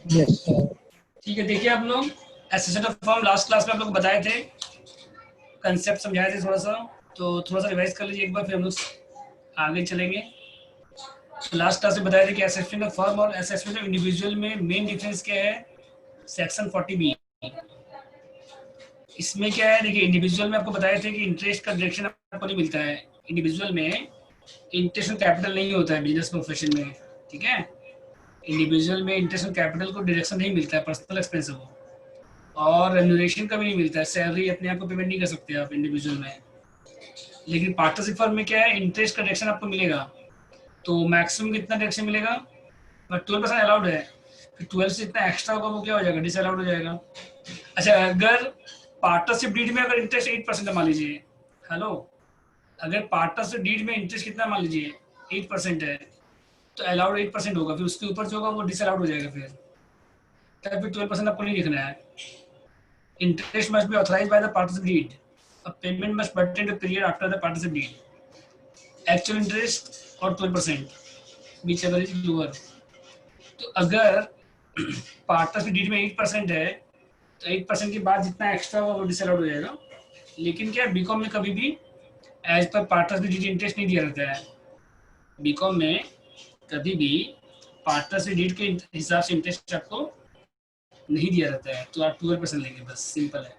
Yes. ठीक है, देखिए आप लोग asset of firm last class में आप लोग बताए थे, कंसेप्ट समझाए थे थोड़ा सा, तो थोड़ा सा रिवाइज कर लीजिए एक बार, फिर हम लोग आगे चलेंगे। तो लास्ट क्लास में बताया था कि असेसमेंट ऑफ फर्म और असेसमेंट ऑफ इंडिविजुअल में मेन डिफरेंस क्या है, सेक्शन 40B। इसमें क्या है, देखिए इंडिविजुअल में आपको बताए थे कि इंटरेस्ट का डायरेक्शन आपको नहीं मिलता है। इंडिविजुअल में इंटरेस्ट कैपिटल नहीं होता है बिजनेस प्रोफेशन में, ठीक है। इंडिविजुअल में इंटरेस्ट कैपिटल को डायरेक्शन नहीं मिलता है, पर्सनल एक्सपेंस है वो, और रेम्यूनरेशन का भी नहीं मिलता है, सैलरी अपने आप को पेमेंट नहीं कर सकते आप इंडिविजुअल में। लेकिन पार्टनरशिप फर्म में क्या है, इंटरेस्ट का डायरेक्शन आपको मिलेगा। तो मैक्सिमम कितना डायरेक्शन मिलेगा, बट 12% अलाउड है। फिर 12 से जितना एक्स्ट्रा होगा वो क्या हो जाएगा, डिस अलाउड हो जाएगा। अच्छा, अगर पार्टनरशिप डीड में अगर इंटरेस्ट 8% है मान लीजिए, हेलो, अगर पार्टनरशिप डीड में इंटरेस्ट कितना मान लीजिए 8% है, तो अलाउड 8% होगा, फिर उसके ऊपर जो होगा वो डिस अलाउड हो जाएगा। फिर 12% आपको नहीं लिखना है। Interest must be authorized by the partnership deed. A payment must pertain to period after the partnership deed. Actual interest और 12%, whichever is lower. तो अगर पार्टनरशिप डीड में 8% है, तो 8% के बाद जितना एक्स्ट्रा होगा वो डिसअलाउड हो जाएगा। लेकिन क्या है, बीकॉम में कभी भी as per partnership deed interest नहीं दिया रहता है। बीकॉम में कभी भी पार्टनरशिप डीड के हिसाब से इंटरेस्ट आपको नहीं दिया रहता है, तो आप 12% लेंगे, बस सिंपल है।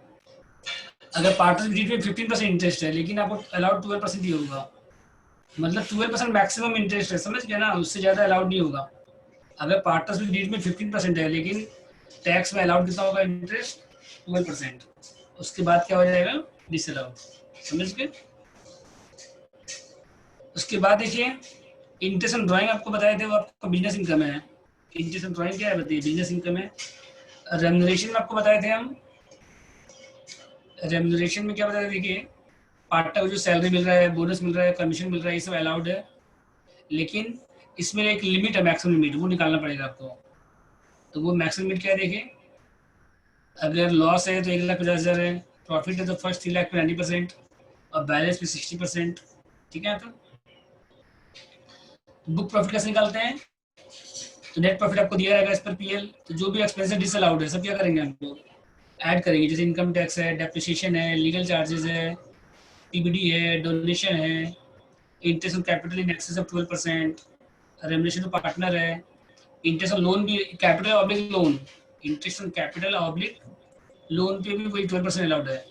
अगर पार्टनरशिप डीड में 15% इंटरेस्ट है, लेकिन आपको अलाउड 12% ही होगा, मतलब 12% मैक्सिमम इंटरेस्ट है, समझ गए ना, उससे ज़्यादा अलाउड नहीं होगा। अगर पार्टनरशिप डीड में 15% है, लेकिन टैक्स में अलाउड कितना होगा इंटरेस्ट, 12%। उसके बाद क्या हो जाएगा, डिसअलाउड, समझ गए। उसके बाद देखिए, इंटरेस्ट ऑन ड्राइंग आपको बताए थे, वो आपका बिजनेस इनकम है। इंटरेस्ट ऑन ड्राइंग क्या है बताइए, बिजनेस इनकम है। रेम्यूनरेशन में आपको बताए थे हम, रेम्यूनरेशन में क्या बताया, देखिए पार्टनर को जो सैलरी मिल रहा है, बोनस मिल रहा है, कमीशन मिल रहा है, ये सब अलाउड है। लेकिन इसमें एक लिमिट है, मैक्सिमम लिमिट, वो निकालना पड़ेगा आपको। तो वो मैक्सिमम लिमिट क्या है, देखिए अगर लॉस है तो 1,50,000 है, प्रॉफिट है तो फर्स्ट 3 लाख पे 90% और बैलेंस पे 60%, ठीक है। तो बुक प्रॉफिट कैसे निकालते हैं, तो नेट प्रॉफिट आपको दिया रहेगा इस पर पीएल, तो जो भी एक्सपेंसेस डिसअलाउड है सब क्या करेंगे हम लोग, ऐड करेंगे। जैसे इनकम टैक्स है, डेप्रिसिएशन है, लीगल चार्जेस है, पीबीडी है, डोनेशन है, interest on capital in excess of 12%, remuneration to partner है, इंटरेस्ट ऑन लोन भी, capital oblique loan, interest on capital oblique loan पे भी वही 12% अलाउड है।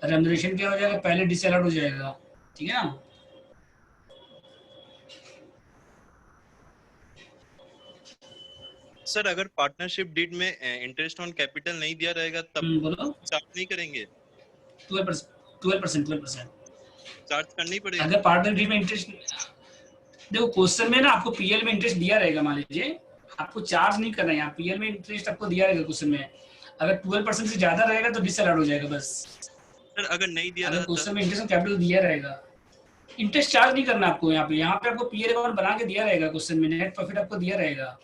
रेमुनरेशन क्या हो जाएगा, पहले डिसअलाउड हो जाएगा, ठीक है ना। सर अगर पार्टनरशिप डीड में इंटरेस्ट ऑन कैपिटल नहीं दिया रहेगा तब बोलो। चार्ज नहीं करेंगे? 12%। चार्ज करनी ही पड़ेगी। अगर पार्टनरशिप में इंटरेस्ट, देखो क्वेश्चन में ना आपको पीएल में इंटरेस्ट दिया रहेगा, मान लीजिए आपको चार्ज नहीं करना है, यहाँ पीएल में इंटरेस्ट आपको दिया रहेगा क्वेश्चन में। अगर 12% से ज्यादा रहेगा तो डिसअलाउड हो जाएगा बस। सर अगर नहीं दिया अगर रहता? क्वेश्चन में इंटरेस्ट कैपिटल दिया रहेगा, इंटरेस्ट चार्ज नहीं करना आपको। यहाँ पे आपको पीएल अकाउंट बना के दिया रहेगा, क्वेश्चन में नेट प्रॉफिट आपको दिया रहेगा,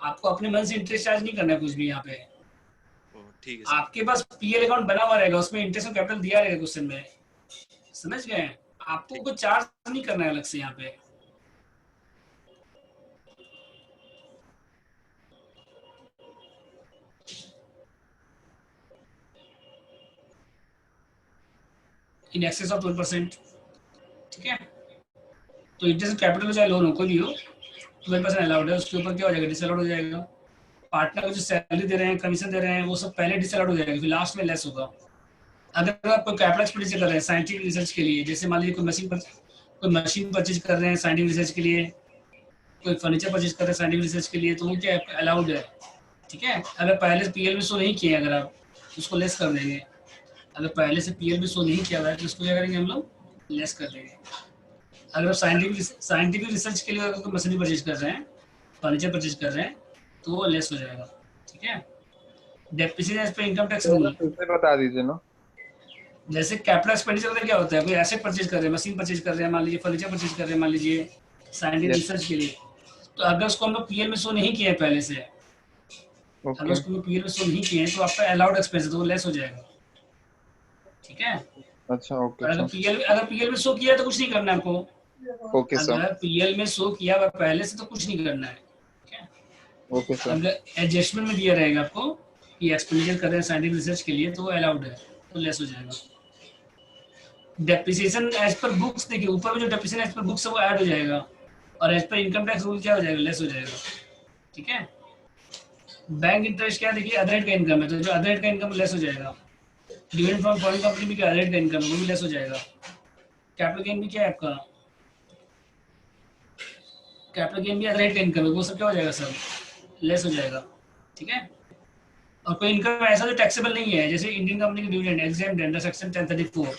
आपको अपने मन से इंटरेस्ट चार्ज नहीं करना है कुछ भी। यहाँ पे ठीक है सर। आपके पास पीएल अकाउंट बना हुआ रहेगा, उसमें इंटरेस्ट और कैपिटल दिया रहेगा क्वेश्चन में, समझ गए। आपको ठीक। कुछ चार्ज नहीं करना है अलग से यहाँ पे। इन एक्सेस ऑफ 12%, ठीक है। तो इंटरेस्ट कैपिटल हो चाहे लोन हो, कोई भी हो, 12% अलाउड है। उसके ऊपर क्या हो जाएगा, डिसअलाउड हो जाएगा। पार्टनर को जो सैलरी दे रहे हैं, कमीशन दे रहे हैं, वो सब पहले डिसअलाउड हो जाएगा, फिर लास्ट में लेस होगा। अगर आप कोई कैपिटल एक्सपेंडिचर कर रहे हैं साइंटिफिक रिसर्च के लिए, जैसे मान लीजिए कोई मशीन परचेज कर रहे हैं साइंटिफिक रिसर्च के लिए, कोई फर्नीचर परचेज कर रहे हैं साइंटिफिक रिसर्च के लिए, तो वो क्या अलाउड है, ठीक है। अगर पहले से पीएल में शो नहीं किए, अगर आप उसको लेस कर देंगे। अगर पहले से पीएल में शो नहीं किया हुआ है तो उसको क्या करेंगे हम लोग, लेस कर देंगे। अगर आप साइंटिफिक रिसर्च के लिए अगर मशीनरी परचेज कर रहे हैं, फर्नीचर परचेज कर रहे हैं, तो वो लेस हो जाएगा, ठीक है। डेप्रिसिएशन पे इनकम टैक्स रूल, फिर से बता दीजिए ना। जैसे कैपिटल एक्सपेंडिचर में क्या होता है, कोई एसेट परचेज कर रहे हैं, मशीन परचेज कर रहे हैं, मान लीजिए फर्नीचर परचेज कर रहे हैं, मान लीजिए साइंटिफिक यस। रिसर्च के लिए, तो अगर उसको हम लोग पीएल में शो नहीं किए पहले से, अगर ओके। उसको पीएल में शो नहीं किए तो आपका अलाउड एक्सपेंस है, तो वो लेस हो जाएगा, ठीक है। अच्छा ओके और सर। अगर पीएल में शो किया तो कुछ नहीं करना है आपको। Okay sir. अगर पीएल में शो किया हुआ पहले से तो कुछ नहीं करना है, ठीक है। Okay sir. अगर एडजस्टमेंट में दिया रहेगा आपको कि एक्सपेंडिचर कर रहे हैं साइंटिफिक रिसर्च के लिए तो वो अलाउड है, तो लेस हो जाएगा। डेप्रिसिएशन एज पर बुक्स, देखिए ऊपर में जो डेप्रिसिएशन एज पर बुक्स है वो ऐड हो जाएगा, और as per income tax rule क्या हो जाएगा, लेस हो जाएगा। ठीक है। बैंक इंटरेस्ट क्या है, देखिए अदर का इनकम है, तो जो अदर का इनकम लेस हो जाएगा। डिविडेंड फ्रॉम फॉरेन कंपनी भी क्या अदर का इनकम है, वो भी लेस हो जाएगा। कैपिटल गेन भी क्या है आपका, कैपिटल गेन भी अदर का इनकम है, वो सब क्या हो जाएगा, सब लेस हो जाएगा। ठीक है। और कोई इनकम ऐसा जो टैक्सेबल नहीं है, जैसे इंडियन कंपनी की डिविडेंड एग्जाम्प्ट अंडर सेक्शन 1034,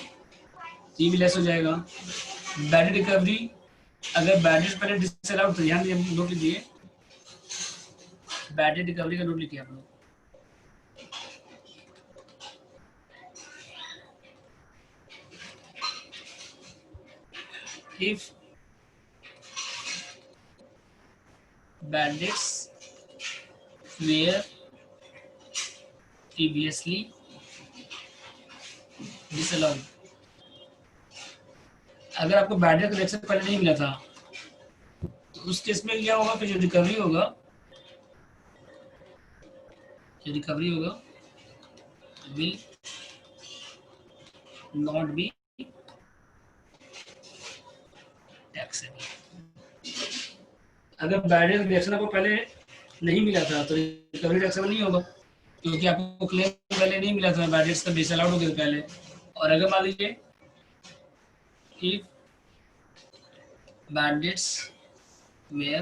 ये भी लेस हो जाएगा। बैड रिकवरी, अगर बैड पहले डिसअलाउड, तो ध्यान नोट लीजिए, बैड रिकवरी का नोट लिखिए आप लोग। If bad debts were previously disallowed, अगर आपको बैड डेट कलेक्शन पहले नहीं मिला था तो उस केस में क्या होगा, कि जो रिकवरी होगा विल नॉट बी टैक्सेबल। अगर बैड डेट कलेक्शन आपको पहले नहीं मिला था तो रिकवरी टैक्सेबल नहीं होगा, क्योंकि आपको क्लेम पहले नहीं मिला था, बैड डेट्स का डिसअलाउड हो गया पहले। और अगर मान लीजिए if bad debts were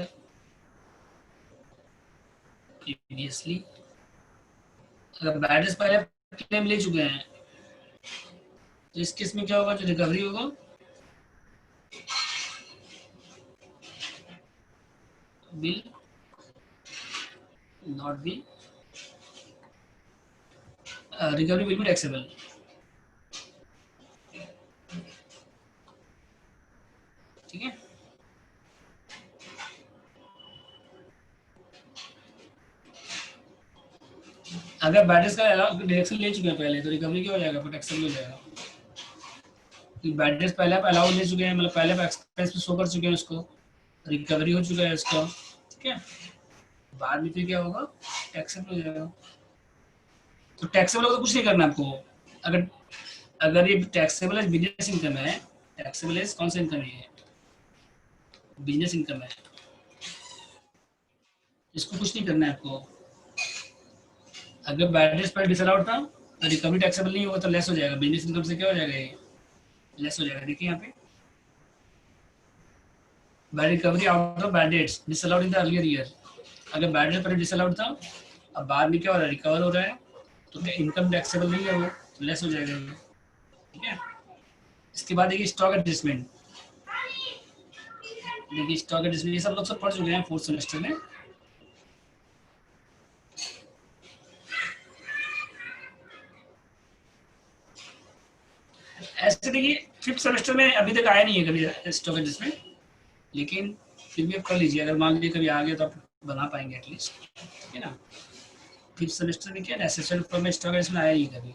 previously, अगर बैड डेट्स पहले क्लेम ले चुके हैं तो इस केस में क्या होगा, जो रिकवरी होगा will not be recovery will be taxable। ठीक है। अगर बैडेस का डायरेक्शन ले चुके हैं पहले तो रिकवरी क्या हो जाएगा, टैक्सेबल हो जाएगा। बैडेस पहले आप अलाउ ले चुके हैं, मतलब पहले आप एक्सपेंस पे शो कर चुके हैं उसको, रिकवरी हो चुका है उसका। ठीक है। बाद में फिर क्या होगा, टैक्सेबल हो जाएगा। तो टैक्सेबल होगा तो कुछ नहीं करना आपको। अगर अगर ये टैक्सेबल है, बिजनेस इनकम है, टैक्सेबल है कौन सा इनकम है, बिजनेस इनकम है, इसको कुछ नहीं करना है आपको। अगर बैडेस पर डिसअलाउड था तो रिकवरी टैक्सेबल नहीं होगा, तो लेस हो जाएगा, बिजनेस इनकम से क्या हो जाएगा, ये लेस हो जाएगा। देखिए यहाँ पे by recovery out of bad debts disallowed in the earlier year, अगर बैड डेट पर डिसअलाउड था, अब बाद में क्या हो रहा है, रिकवर हो रहा है, तो क्या इनकम टैक्सेबल नहीं है, वो तो लेस हो जाएगा ये। ठीक है। इसके बाद देखिए स्टॉक एडजस्टमेंट, देखिए स्टॉक एडजस्टमेंट ये सब लोग सब पढ़ चुके हैं फोर्थ सेमेस्टर में। ऐसे देखिए फिफ्थ सेमेस्टर में अभी तक आया नहीं है कभी स्टॉक एडजस्टमेंट, लेकिन फिर भी आप कर लीजिए, अगर मान लीजिए कभी आ गया तो आप बना पाएंगे एटलीस्ट। ठीक है ना। फिफ्थ सेमेस्टर में क्या है, नेसेसरी में स्टॉक एडजस्टमेंट आया नहीं कभी,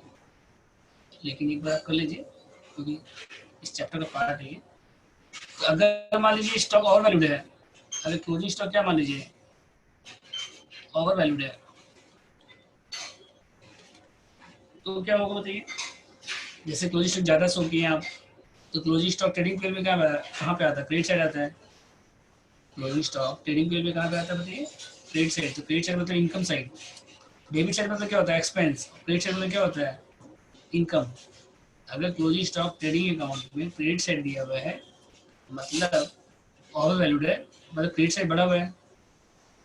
लेकिन एक बार आप कर लीजिए, क्योंकि इस चैप्टर का पार्ट है ये। तो अगर मान लीजिए स्टॉक ओवर वैल्यूड है, अगर क्लोजिंग स्टॉक क्या मान लीजिए ओवर वैल्यूड है, तो क्या होगा बताइए। जैसे क्लोजिंग स्टॉक ज़्यादा शो किए आप, तो क्लोजिंग स्टॉक ट्रेडिंग पीरियड में कहाँ पे आता है, क्रेडिट साइड आता है। क्लोजिंग स्टॉक ट्रेडिंग पीरियड में कहाँ पे आता है बताइए, क्रेडिट साइड। तो क्रेडिट साइड मतलब इनकम साइड, डेबिट साइड मतलब क्या होता है, एक्सपेंस, क्रेडिट साइड मतलब क्या होता है, इनकम। अगर क्लोजिंग स्टॉक ट्रेडिंग अकाउंट में क्रेडिट साइड दिया हुआ है, मतलब ओवर वैल्यूड है, मतलब क्रेडिट साइड बढ़ा हुआ है,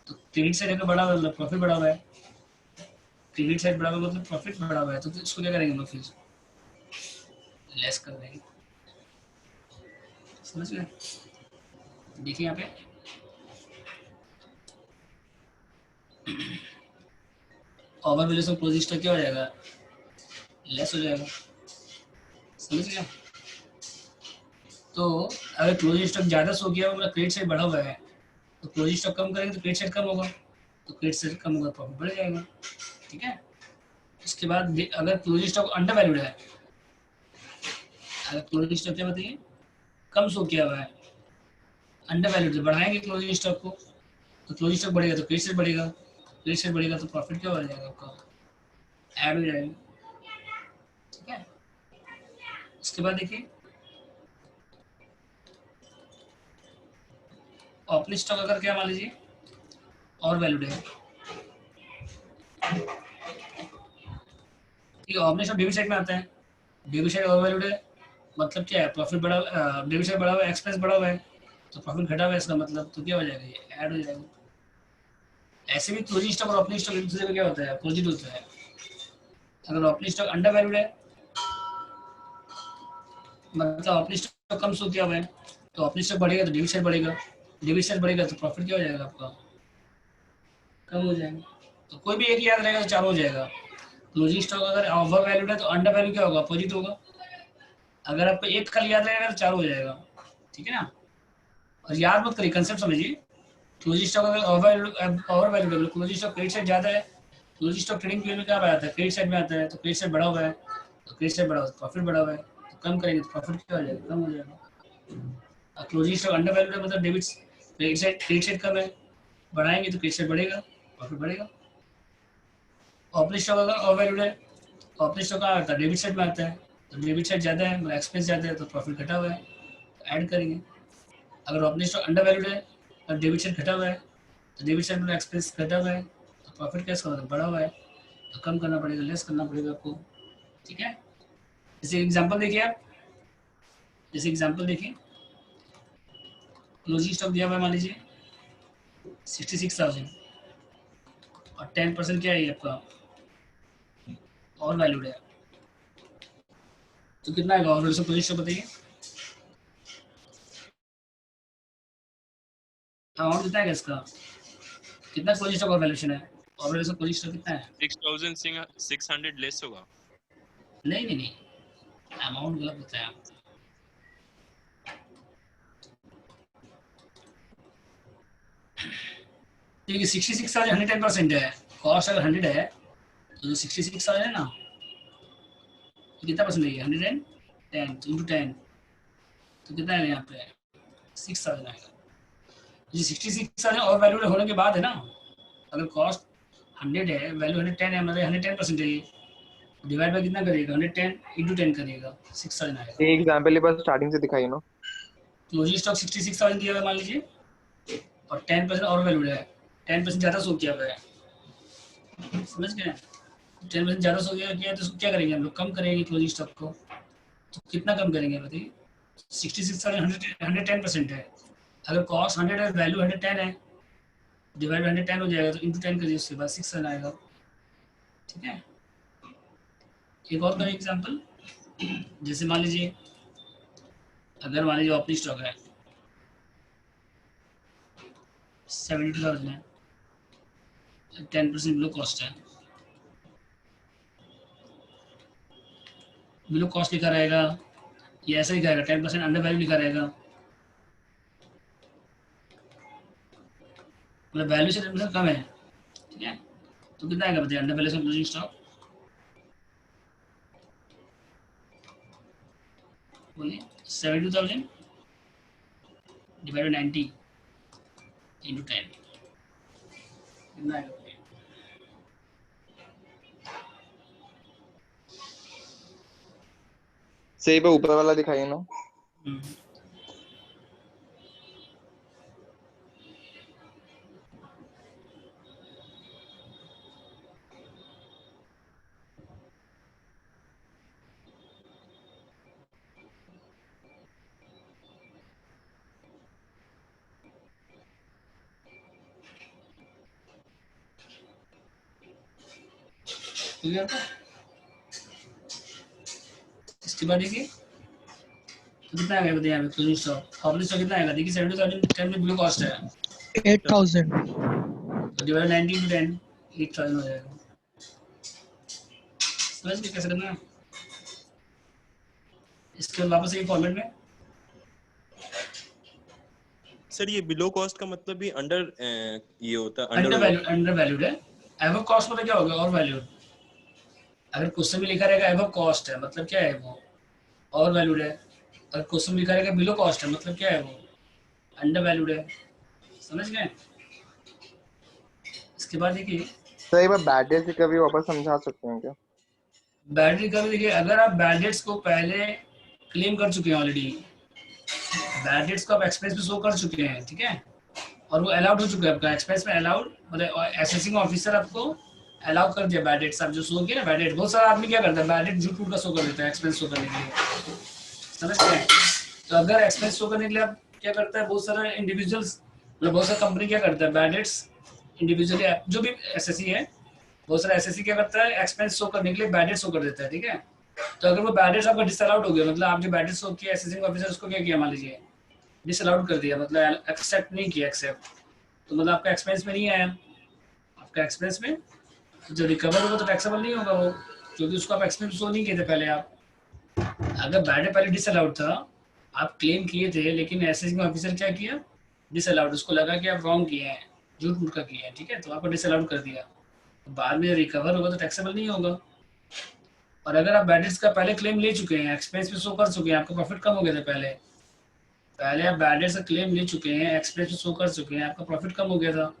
तो क्रेडिट साइड अगर बढ़ा हुआ है मतलब प्रॉफिट बढ़ा हुआ है, क्रेडिट साइड बढ़ा हुआ है मतलब प्रॉफिट बढ़ा हुआ है, तो इसको क्या करेंगे हम लोग, फिर लेस कर देंगे। समझ गए। देखिए यहाँ पे ओवर वैल्यूएशन क्लोजिंग स्टॉक क्या हो जाएगा, लेस हो जाएगा। समझ गया। तो अगर क्लोजिंग स्टॉक ज़्यादा शो किया मतलब क्रेडिट साइड बढ़ा हुआ है, तो क्लोजिंग स्टॉक कम करेंगे तो क्रेडिट साइड कम होगा, तो क्रेडिट साइड कम होगा प्रॉफिट बढ़ जाएगा। ठीक है। इसके बाद अगर क्लोजिंग स्टॉक अंडर वैल्यूड है, अगर क्लोजिंग स्टॉक क्या बताइए कम शो किया हुआ है, अंडर वैल्यूड, बढ़ाएंगे क्लोजिंग स्टॉक को, तो क्लोजिंग स्टॉक बढ़ेगा तो क्रेडिट साइड बढ़ेगा, क्रेडिट साइड बढ़ेगा तो प्रॉफिट क्या हो जाएगा आपका, ऐड हो जाएगा। ठीक है, उसके बाद देखिए ओपनिंग स्टॉक अगर क्या मान लीजिए और वैल्यूड है, ठीक है, ओपनिंग स्टॉक डेबिट साइड में आता है, डेबिट साइड और वैल्यूड है मतलब क्या है, प्रॉफिट बढ़ा, डेबिट साइड बढ़ा हुआ है, एक्सपेंस बढ़ा हुआ है तो प्रॉफिट घटा हुआ है इसका मतलब, तो क्या हो जाएगा ये ऐड हो जाएगा। ऐसे भी क्लोजिंग स्टॉक और ओपनिंग स्टॉक एक दूसरे में क्या होता है, अपोजिट होता है। अगर ओपनिंग स्टॉक अंडर वैल्यूड है मतलब ओपनिंग स्टॉक कम शो किया हुआ है, तो ओपनिंग स्टॉक बढ़ेगा तो डेबिट साइड बढ़ेगा, डेबिट साइड बढ़ेगा तो प्रॉफिट क्या हो जाएगा आपका, कम हो जाएगा। तो कोई भी एक याद रहेगा तो चार हो जाएगा। क्लोजिंग स्टॉक अगर ओवर वैल्यूड है तो अंडर वैल्यू क्या होगा, अपोजिट होगा। अगर आपको एक कल याद रहेगा तो चार हो जाएगा। ठीक है ना, और याद मत करिए, कंसेप्ट समझिए। क्लोजिंग स्टॉक अगर ओवर वैल्यूड है, क्लोजिंग स्टॉक क्रेडिट साइड ज्यादा है, क्लोजिंग स्टॉक ट्रेडिंग पीरियड में क्या आता है, क्रेडिट साइड में आता है, तो क्रेडिट साइड बढ़ा हुआ है, तो क्रेडिट साइड बढ़ा हुआ है, प्रॉफिट बढ़ा हुआ है, तो कम करेंगे तो प्रॉफिट क्या हो जाएगा, कम हो जाएगा। क्लोजिंग स्टॉक अंडर वैल्यूड है मतलब डेबिट क्रेडिट साइड कम है, बढ़ाएंगे तो क्रेडिट साइड बढ़ेगा, प्रॉफिट बढ़ेगा। ओपनिंग स्टॉक अगर ओवर वैल्यूड है, ओपनिंग स्टॉक कहाँ आता है, डेबिट साइड में आता है, तो डेबिट साइड ज़्यादा है मतलब एक्सपेंस ज़्यादा है तो प्रॉफिट घटा हुआ है, तो ऐड करेंगे। अगर ओपनिंग स्टॉक अंडर वैल्यूड है और डेबिट साइड घटा हुआ है, तो डेबिट साइड में एक्सपेंस घटा हुआ है तो प्रॉफिट कैसे होगा, बढ़ा हुआ है तो कम करना पड़ेगा, लेस करना पड़ेगा आपको। ठीक है, जैसे एग्जांपल देखिए आप, जैसे एग्जांपल देखिए क्लोजिंग स्टॉक दिया हुआ है मान लीजिए 66,000 और 10% क्या है आपका और वैल्यूड है, तो कितना आएगा और वैल्यू क्लोजिंग स्टॉक बताइए, अमाउंट कितना है इसका, कितना क्लोजिंग स्टॉक और वैल्यूएशन है, और वैल्यूएशन क्लोजिंग स्टॉक कितना है, 6,600 लेस होगा। नहीं नहीं नहीं, अमाउंट गलत बताया। देखिए 66,000 110% है, कॉस्ट अगर 100 है तो जो 66,000 है ना, तो कितना परसेंट है, 110 तो इंटू 10 तो कितना है यहाँ पे 6,000 आएगा। ये 66,000 और वैल्यू होने के बाद है ना, अगर कॉस्ट 100 है वैल्यू 110 है मतलब 110% है, ये डिवाइड बाय कितना करिएगा, 110 इंटू 10 करिएगा 6,000 आएगा। ये एग्जाम्पल ही बस स्टार्टिंग से दिखाई ना। क्लोजिंग स्टॉक 66,000 दिया हुआ है मान लीजिए और 10% और वैल्यू है, 10% ज़्यादा शो किया हुआ है, समझ गए, 10% ज़्यादा शो किया है तो क्या करेंगे हम लोग, कम करेंगे क्लोजिंग स्टॉक को, तो कितना कम करेंगे बताइए, 66,000 110% है, अगर कॉस्ट 100 है वैल्यू 110 है, डिवाइड 110 हो जाएगा तो इंटू 10 करिए उसके बाद 6 आएगा। ठीक है, एक और करें एग्जाम्पल, जैसे मान लीजिए अगर मान लीजिए ओपनिंग स्टॉक है 72,000 है, 10% बिलो कॉस्ट है, बिलो कॉस्ट लिखा रहेगा, ये ऐसा लिखा रहेगा 10% अंडर वैल्यू लिखा रहेगा, मतलब वैल्यू से 10% कम है। ठीक है, तो कितना आएगा बताइए अंडर वैल्यू से क्लोजिंग स्टॉक, बोलिए 72,000 डिवाइड 90 इंटू 10 कितना आएगा बताइए? सही पे ऊपर वाला दिखाई ना। हम्म, क्लियर था। इसके बाद देखिए तो कितना आएगा बताइए यहाँ पे क्लोजिंग स्टॉक, ओपनिंग स्टॉक कितना आएगा देखिए 72,000 10 में बिलो कॉस्ट है, 8,000. तो डिवाइड 90 इंटू 10 8,000 हो जाएगा। समझ गए कैसे करना है, इसके बाद वापस एक फॉर्मेट में, सर ये बिलो कॉस्ट का मतलब भी अंडर ये होता है, अंडर वैल्यूड है, एवो कॉस्ट मतलब क्या होगा और वैल्यूड, अगर क्वेश्चन में लिखा रहेगा एवो कॉस्ट है मतलब क्या है वो और वैल्यूड है, अगर क्वेश्चन में लिखा रहेगा बिलो कॉस्ट है मतलब क्या है वो अंडर वैल्यूड है। समझ गए, इसके इसके बाद देखिए तो एक बार बैड डेट रिकवरी वापस समझा सकते हैं क्या? बैड डेट रिकवरी देखिए, अगर आप बैड डेट्स को पहले क्लेम कर चुके हैं ऑलरेडी, बैड डेट्स को आप एक्सपेंस में शो कर चुके हैं, ठीक है, और वो अलाउड हो चुका है आपका एक्सपेंस में अलाउड, मतलब एसेसिंग ऑफिसर आपको अलाउ कर दिया बैड डेट्स, आप जो शो किए ना बैड डेट, बहुत सारा आदमी क्या करता है बैड डेट झूठ का शो कर देता है एक्सपेंस शो करने के लिए, समझ गए? तो अगर एक्सपेंस शो करने के लिए आप क्या करता है, बहुत सारा इंडिविजुअल्स, मतलब बहुत सारा कंपनी क्या करता है बैड डेट्स इंडिविजुअली, जो भी एसएससी है, बहुत सारा एसएससी क्या करता है एक्सपेंस शो करने के लिए बैड डेट शो कर देता है, ठीक है। तो अगर वो बैड डेट्स आपका डिसअलाउड हो गया, मतलब आप जो बैड डेट शो किया एसेसिंग ऑफिसर उसको क्या किया मान लीजिए डिसअलाउड कर दिया, मतलब एक्सेप्ट नहीं किया, एक्सेप्ट, तो मतलब आपका एक्सपेंस में नहीं आया, आपका एक्सपेंस में जो रिकवर होगा तो टैक्सेबल नहीं होगा वो, क्योंकि उसको आप एक्सपेंस शो नहीं किए थे पहले आप। अगर बैड डेट पहले डिसअलाउड था, आप क्लेम किए थे, लेकिन एसेसिंग ऑफिसर क्या किया डिसअलाउड, उसको लगा कि आप रॉन्ग किए हैं, झूठ मूठ का किए हैं, ठीक है, तो आपको डिसअलाउड कर दिया, तो बाद में रिकवर होगा तो टैक्सेबल नहीं होगा। और अगर आप बैड डेट्स का पहले क्लेम ले चुके हैं, एक्सपेंस पे शो कर चुके हैं, आपका प्रॉफिट कम हो गया था पहले, पहले आप बैड डेट्स का क्लेम ले चुके हैं, एक्सपेंस पे शो कर चुके हैं, आपका प्रॉफिट कम हो गया था,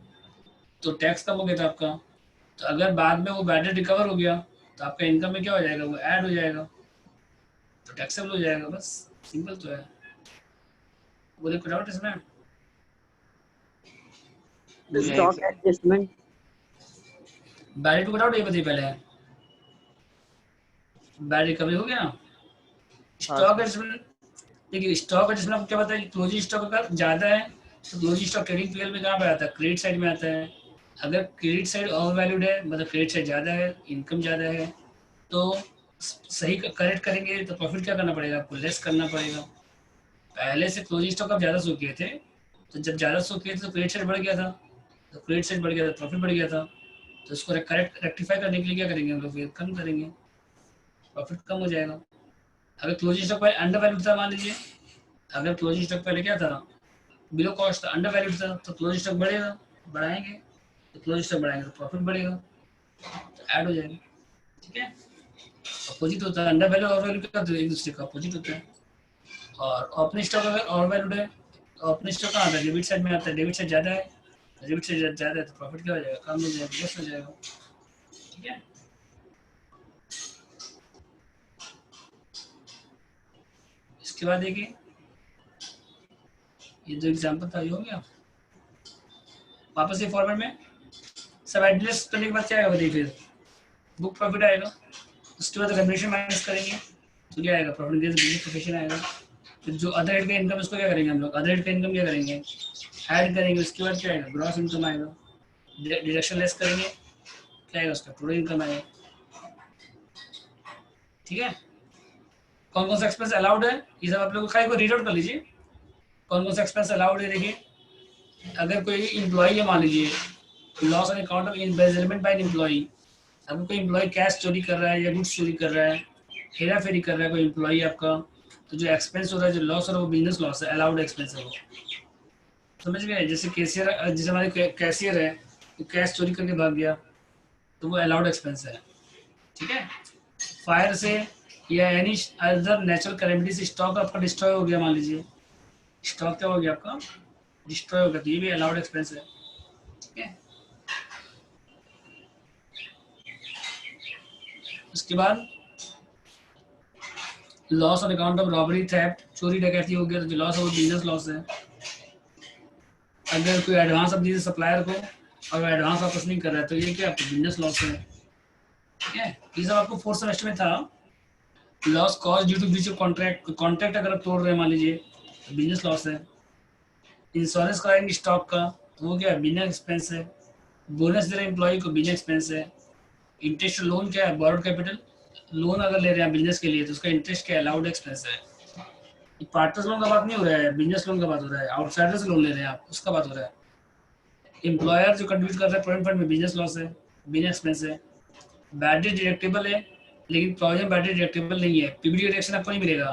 तो टैक्स कम हो गया था आपका, तो अगर बाद में वो बैड डेट रिकवर हो गया तो आपका इनकम में क्या हो जाएगा, वो ऐड हो जाएगा, तो टैक्सेबल हो जाएगा, बस सिंपल तो है। बोले कुछ डाउट इसमें? नहीं stock sir. Adjustment. Bad debt को डाउट ये बताइए पहले, बैड रिकवरी हो गया ना। हाँ स्टॉक सर। एडजस्टमेंट, देखिए स्टॉक एडजस्टमेंट आपको क्या पता है, क्लोजिंग स्टॉक अगर ज़्यादा है तो क्लोजिंग स्टॉक ट्रेडिंग पीरियड में कहाँ पे आता है, क्रेडिट साइड में आता है। अगर क्रेडिट साइड ओवर वैल्यूड है, मतलब क्रेडिट साइड ज़्यादा है, इनकम ज़्यादा है, तो सही करेक्ट करेंगे तो प्रॉफिट क्या करना पड़ेगा आपको, लेस करना पड़ेगा। पहले से क्लोजिंग स्टॉक आप ज़्यादा शो किए थे, तो जब ज़्यादा शो किए थे तो क्रेडिट साइड बढ़ गया था, तो क्रेडिट साइड बढ़ गया था प्रॉफिट बढ़ गया था, तो इसको करेक्ट रेक्टिफाई करने के लिए क्या करेंगे हम लोग, फिर कम करेंगे, प्रॉफिट कम हो जाएगा। अगर क्लोजिंग स्टॉक पहले अंडर वैल्यूड था मान लीजिए, अगर क्लोजिंग स्टॉक पहले क्या था बिलो कॉस्ट था, अंडर वैल्यूड था, तो क्लोजिंग स्टॉक बढ़ेगा, बढ़ाएंगे तो क्लोजिंग स्टॉक बढ़ाएंगे तो प्रॉफिट बढ़ेगा, तो ऐड हो जाएगा, ठीक है। अपोजिट होता है, अंडर वैल्यू और वैल्यू क्या होता है, एक दूसरे का अपोजिट होता है। और ओपनिंग स्टॉक अगर और वैल्यूड है तो ओपनिंग स्टॉक कहाँ आता है, डेबिट साइड में आता है, डेबिट साइड ज़्यादा है, डेबिट साइड ज़्यादा है तो प्रॉफिट क्या हो जाएगा, कम हो जाएगा, लेस हो जाएगा, ठीक है। इसके बाद देखिए ये जो एग्जाम्पल था ये हो गया, वापस ये फॉर्मेट में सब एडजस्ट करने के बाद क्या आएगा बताइए, फिर बुक प्रॉफिट आएगा, उसके बाद रेम्युनरेशन माइनस करेंगे तो क्या आएगा, प्रॉफिट बिजनेस प्रोफेशन आएगा। फिर जो अदर हेड का इनकम इसको क्या करेंगे हम लोग, अदर हेड का इनकम क्या करेंगे ऐड करेंगे, उसके बाद क्या आएगा ग्रॉस इनकम आएगा, डिडक्शन लेस करेंगे क्या आएगा उसका टोटल इनकम आएगा, ठीक है। कौन कौन सा एक्सपेंस अलाउड है ये सब आप लोग खाली को रीड आउट कर लीजिए, कौन कौन सा एक्सपेंस अलाउड है। देखिए अगर कोई इम्प्लॉई है मान लीजिए loss on account of embezzlement by an employee, अगर कोई इम्प्लॉई कैश चोरी कर रहा है या गुड्स चोरी कर रहा है, हेरा फेरी कर रहा है कोई इम्प्लॉई आपका, तो जो एक्सपेंस हो रहा है, जो लॉस हो रहा है वो बिजनेस लॉस है, अलाउड एक्सपेंस है वो, समझ गए। जैसे कैशियर, जैसे हमारे कैशियर है तो कैश चोरी करके भाग गया तो वो अलाउड एक्सपेंस है, ठीक है। फायर से या एनी अदर नेचुरल कैलेमिटी से स्टॉक आपका डिस्ट्रॉय हो गया मान लीजिए, स्टॉक क्या हो गया आपका डिस्ट्रॉय हो गया, तो ये भी अलाउड एक्सपेंस है, ठीक है। उसके बाद loss on account of robbery theft, चोरी डकैती हो गया तो जो लॉस है वो बिजनेस लॉस है। अगर कोई एडवांस आप दीजिए सप्लायर को और एडवांस वापस नहीं कर रहा है तो ये क्या आपको बिजनेस लॉस है, ठीक है। ये सब आपको फोर्थ सेमेस्टर में था। Loss cause due to breach of contract, contract अगर आप तोड़ रहे हैं मान लीजिए तो बिजनेस लॉस है। इंश्योरेंस कराएंगे स्टॉक का तो वो क्या है बिजनेस एक्सपेंस है। बोनस दे रहे हैं एम्प्लॉय को बिजनेस एक्सपेंस है। इंटरेस्ट लोन क्या है, बोरोड कैपिटल लोन अगर ले रहे हैं बिजनेस के लिए तो उसका इंटरेस्ट क्या अलाउड एक्सपेंस है। पार्टनर्स लोन का बात नहीं हो रहा है, बिजनेस लोन का बात हो रहा है, आउटसाइडर से लोन ले रहे हैं आप उसका बात हो रहा है। एम्प्लॉयर जो कंट्रीब्यूट कर रहा है प्रोविडेंट फंड में बिजनेस लॉस है, बिजनेस एक्सपेंस है। बैड डेट डिडक्टेबल है लेकिन प्रोविजन बैड डेट डिडक्टेबल नहीं है, पीबीडी रिएक्शन आपको नहीं मिलेगा,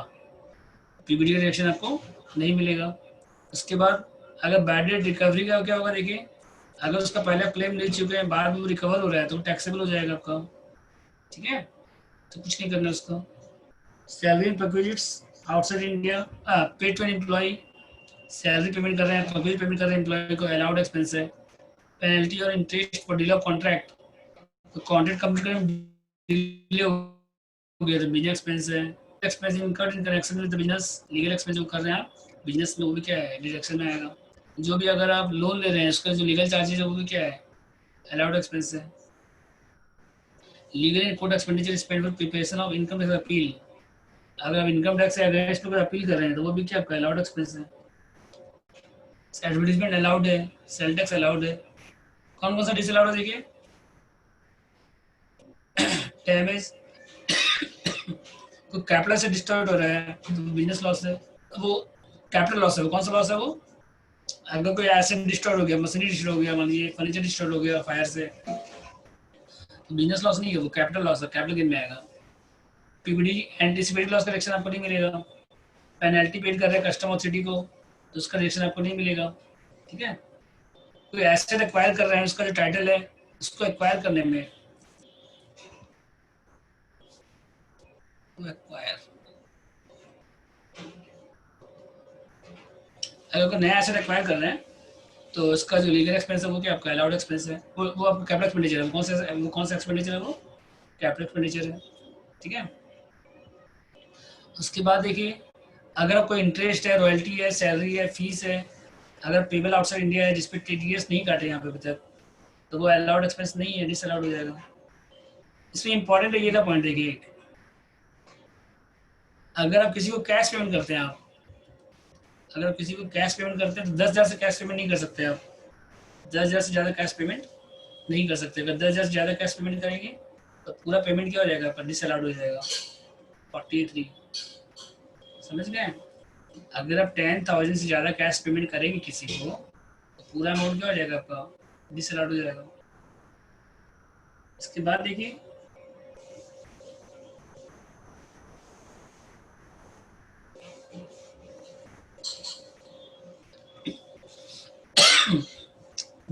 पीबीडी रिएक्शन आपको नहीं मिलेगा। उसके बाद अगर बैड डेट रिकवरी का क्या होगा देखिए, अगर उसका पहले क्लेम ले चुके हैं बाद में रिकवर हो रहा है तो टैक्सेबल हो जाएगा आपका, ठीक है। तो कुछ नहीं करना उसका। Salary perquisites outside India paid to an employee, salary payment कर रहे हैं परक्विजिट पेमेंट कर रहे हैं एम्प्लॉय को, अलाउड एक्सपेंस है। पेनल्टी और interest for delay of contract, तो कॉन्ट्रैक्ट कंप्लीट करने में डिले हो गया तो बिजनेस एक्सपेंस है। Expense incurred in connection with the business, legal expense जो कर रहे हैं आप बिजनेस में, वो भी क्या है, डिडक्शन में आएगा। जो भी अगर आप लोन ले रहे हैं उसका जो लीगल चार्जेज है वो भी क्या है, अलाउड एक्सपेंस है। Legal and court expenditure spend for preparation of income tax appeal, अगर आप इनकम टैक्स से अगेंस्ट में अपील कर रहे हैं तो वो भी क्या आपका अलाउड एक्सपेंस है। एडवर्टीजमेंट अलाउड है, सेल टैक्स अलाउड है। कौन कौन सा डिसअलाउड है देखिए, डैमेज तो कैपिटल से डिस्टर्ब हो रहा है तो बिजनेस लॉस है, वो कैपिटल लॉस है। वो कौन सा लॉस है, वो अगर कोई एसेट डिस्टर्ब हो गया, मशीनरी डिस्टर्ब हो गया, मान लीजिए फर्नीचर डिस्टर्ब हो गया फायर से, तो बिजनेस लॉस नहीं है, वो कैपिटल लॉस है, कैपिटल गेन में आएगा। पीबीडी एंटीसिपेटेड लॉस का रिएक्शन आपको नहीं मिलेगा। पेनल्टी पेड कर रहे हैं कस्टम सिटी को तो उसका रिएक्शन आपको नहीं मिलेगा, ठीक है। कोई एसेट एक्वायर कर रहे हैं, उसका जो टाइटल है उसको एक्वायर करने में, एक्वायर अगर कोई नया एसेट एक्वायर कर रहे हैं तो उसका जो लीगल एक्सपेंस है वो क्या आपका अलाउड एक्सपेंस है, वो आपका कैपिटल एक्सपेंडिचर है। वो कौन सा एक्सपेंडिचर है, वो कैपिटल एक्सपेंडिचर है, ठीक है। उसके बाद देखिए, अगर आप कोई इंटरेस्ट है, रॉयल्टी है, सैलरी है, फीस है, अगर पेबल आउटसाइड इंडिया है जिसपे टीडीएस नहीं काटे यहाँ पे अभी तक, तो वो अलाउड एक्सपेंस नहीं है, डिसअलाउड हो जाएगा। इसमें इंपॉर्टेंट है ये था पॉइंट देखिए, अगर आप किसी को कैश पेमेंट करते हैं, अगर आप किसी को कैश पेमेंट करते हैं तो 10,000 से कैश पेमेंट नहीं कर सकते आप, 10,000 से ज़्यादा कैश पेमेंट नहीं कर सकते। अगर 10,000 से ज़्यादा कैश पेमेंट करेंगे तो पूरा पेमेंट क्या हो जाएगा, पर डिसअलाउड हो जाएगा 43, समझ गए। अगर आप 10,000 से ज़्यादा कैश पेमेंट करेंगे किसी को तो पूरा अमाउंट क्या हो जाएगा आपका, डिसअलाउड हो जाएगा। इसके बाद देखिए,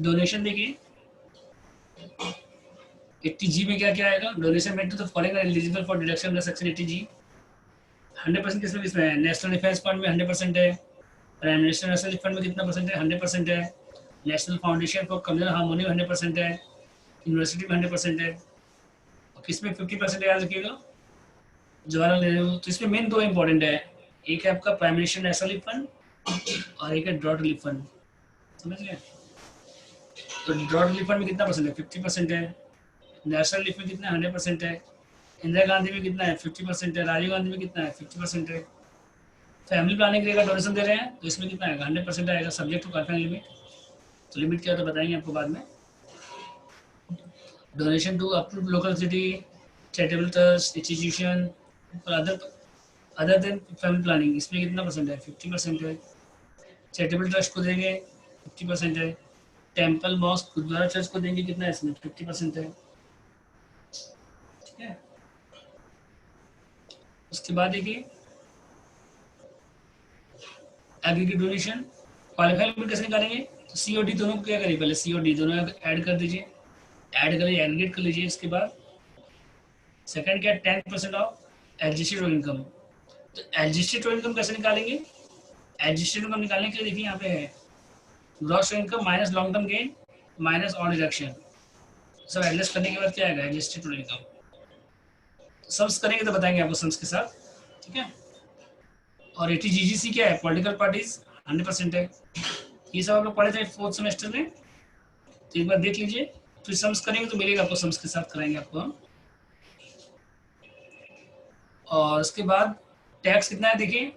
डोनेशन देखिए 80G में क्या क्या आएगा, donation made to the following are eligible for deduction under section 80G। 100% किसमें किसमें है, नेशनल डिफेंस फंड में 100% है, प्राइम मिनिस्टर नेशनल फंड में कितना परसेंट है, 100% है। National foundation for communal harmony में 100% है, यूनिवर्सिटी में 100% है। और किसमें 50% याद रखिएगा, जवाहरलाल नेहरू। तो इसमें मेन दो इंपॉर्टेंट है, एक है आपका प्राइम मिनिस्टर नेशनल फंड और एक है ड्रॉट रिलीफ फंड, समझ गए। तो ड्रॉट रिलीफ फंड में कितना परसेंट है, 50% है। नेशनल रिलीफ में कितना है, 100% है। इंदिरा गांधी में कितना है, 50% है। राजीव गांधी में कितना है, 50% है। फैमिली प्लानिंग के लिए अगर डोनेशन दे रहे हैं तो इसमें कितना आएगा, 100% आएगा, सब्जेक्ट टू कन्फर्म लिमिट। तो लिमिट क्या होता है बताएंगे आपको बाद में। Donation to up to local city, charitable trust, institution और अदर देन फैमिली प्लानिंग, इसमें कितना परसेंट है, 50% है। चैरिटेबल ट्रस्ट को देंगे 50% है। टेम्पल मॉस्क गुरुद्वारा चर्च को देंगे कितना है, इसमें 50% है, ठीक है। उसके बाद देखिए एग्रीगेट डोनेशन, क्वालिफाइड लिमिट कैसे निकालेंगे, तो सीओडी दोनों को क्या करिए, पहले सीओडी दोनों ऐड कर दीजिए, ऐड करिए, एग्रीगेट कर लीजिए। इसके बाद सेकंड क्या, 10% ऑफ एडजस्टेड इनकम। तो एडजस्टेड इनकम कैसे निकालेंगे, एडजस्टेड इनकम निकालने के लिए देखिए यहाँ पे है gross income minus long term gain minus all deduction, सब एडजस्ट करने के बाद क्या आएगा, एडजस्टेड इनकम। सम्स करेंगे तो बताएंगे आपको सम्स के साथ, ठीक है। और 80GGC क्या है, पॉलिटिकल पार्टीज 100% है। ये सब आप लोग पढ़े थे 4th सेमेस्टर में, तो एक बार देख लीजिए, फिर सम्स करेंगे तो मिलेगा आपको, सम्स के साथ कराएंगे आपको हम। और उसके बाद टैक्स कितना है देखिए,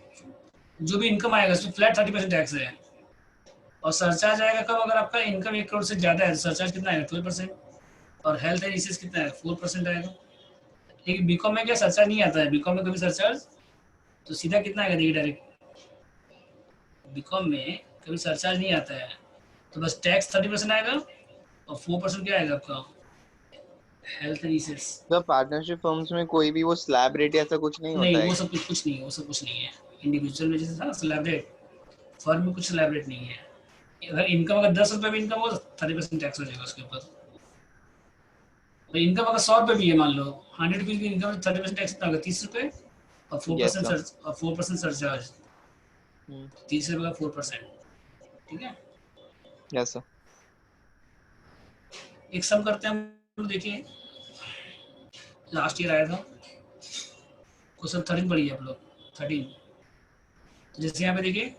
जो भी इनकम आएगा उसमें फ्लैट 30% टैक्स है। और सरचार्ज आएगा कब, अगर आपका इनकम 1 करोड़ से ज़्यादा है, सरचार्ज कितना आएगा, 12%। और हेल्थ एंड डिसीज कितना है, 4% आएगा। लेकिन बीकॉम में क्या सरचार्ज नहीं आता है, बीकॉम में कभी सरचार्ज, तो सीधा कितना आएगा देखिए डायरेक्ट, बीकॉम में कभी सरचार्ज नहीं आता है, तो बस टैक्स 30% आएगा और 4% क्या आएगा आपका, हेल्थ एंड डिसीज। तो पार्टनरशिप फर्म्स में कोई भी वो स्लैब रेट ऐसा कुछ नहीं होता नहीं, है वो क्या? सब कुछ नहीं है, वो सब कुछ नहीं है। इंडिविजुअल में जैसे था स्लैब रेट, फर्म में कुछ स्लैब रेट नहीं है। अगर इनकम अगर 10 रुपये भी इनकम हो तो 30% टैक्स हो जाएगा उसके ऊपर। तो इनकम अगर 100 रुपये भी है, मान लो 100 रुपीज़ की इनकम, 30% टैक्स कितना होगा, 30 रुपये और 4% सरचार्ज, 30 रुपये का 4%, ठीक है। Yes sir. एक सम करते हैं हम लोग, देखिए लास्ट ईयर आया था क्वेश्चन 13 पढ़िए आप लोग 13। तो जैसे यहाँ पे देखिए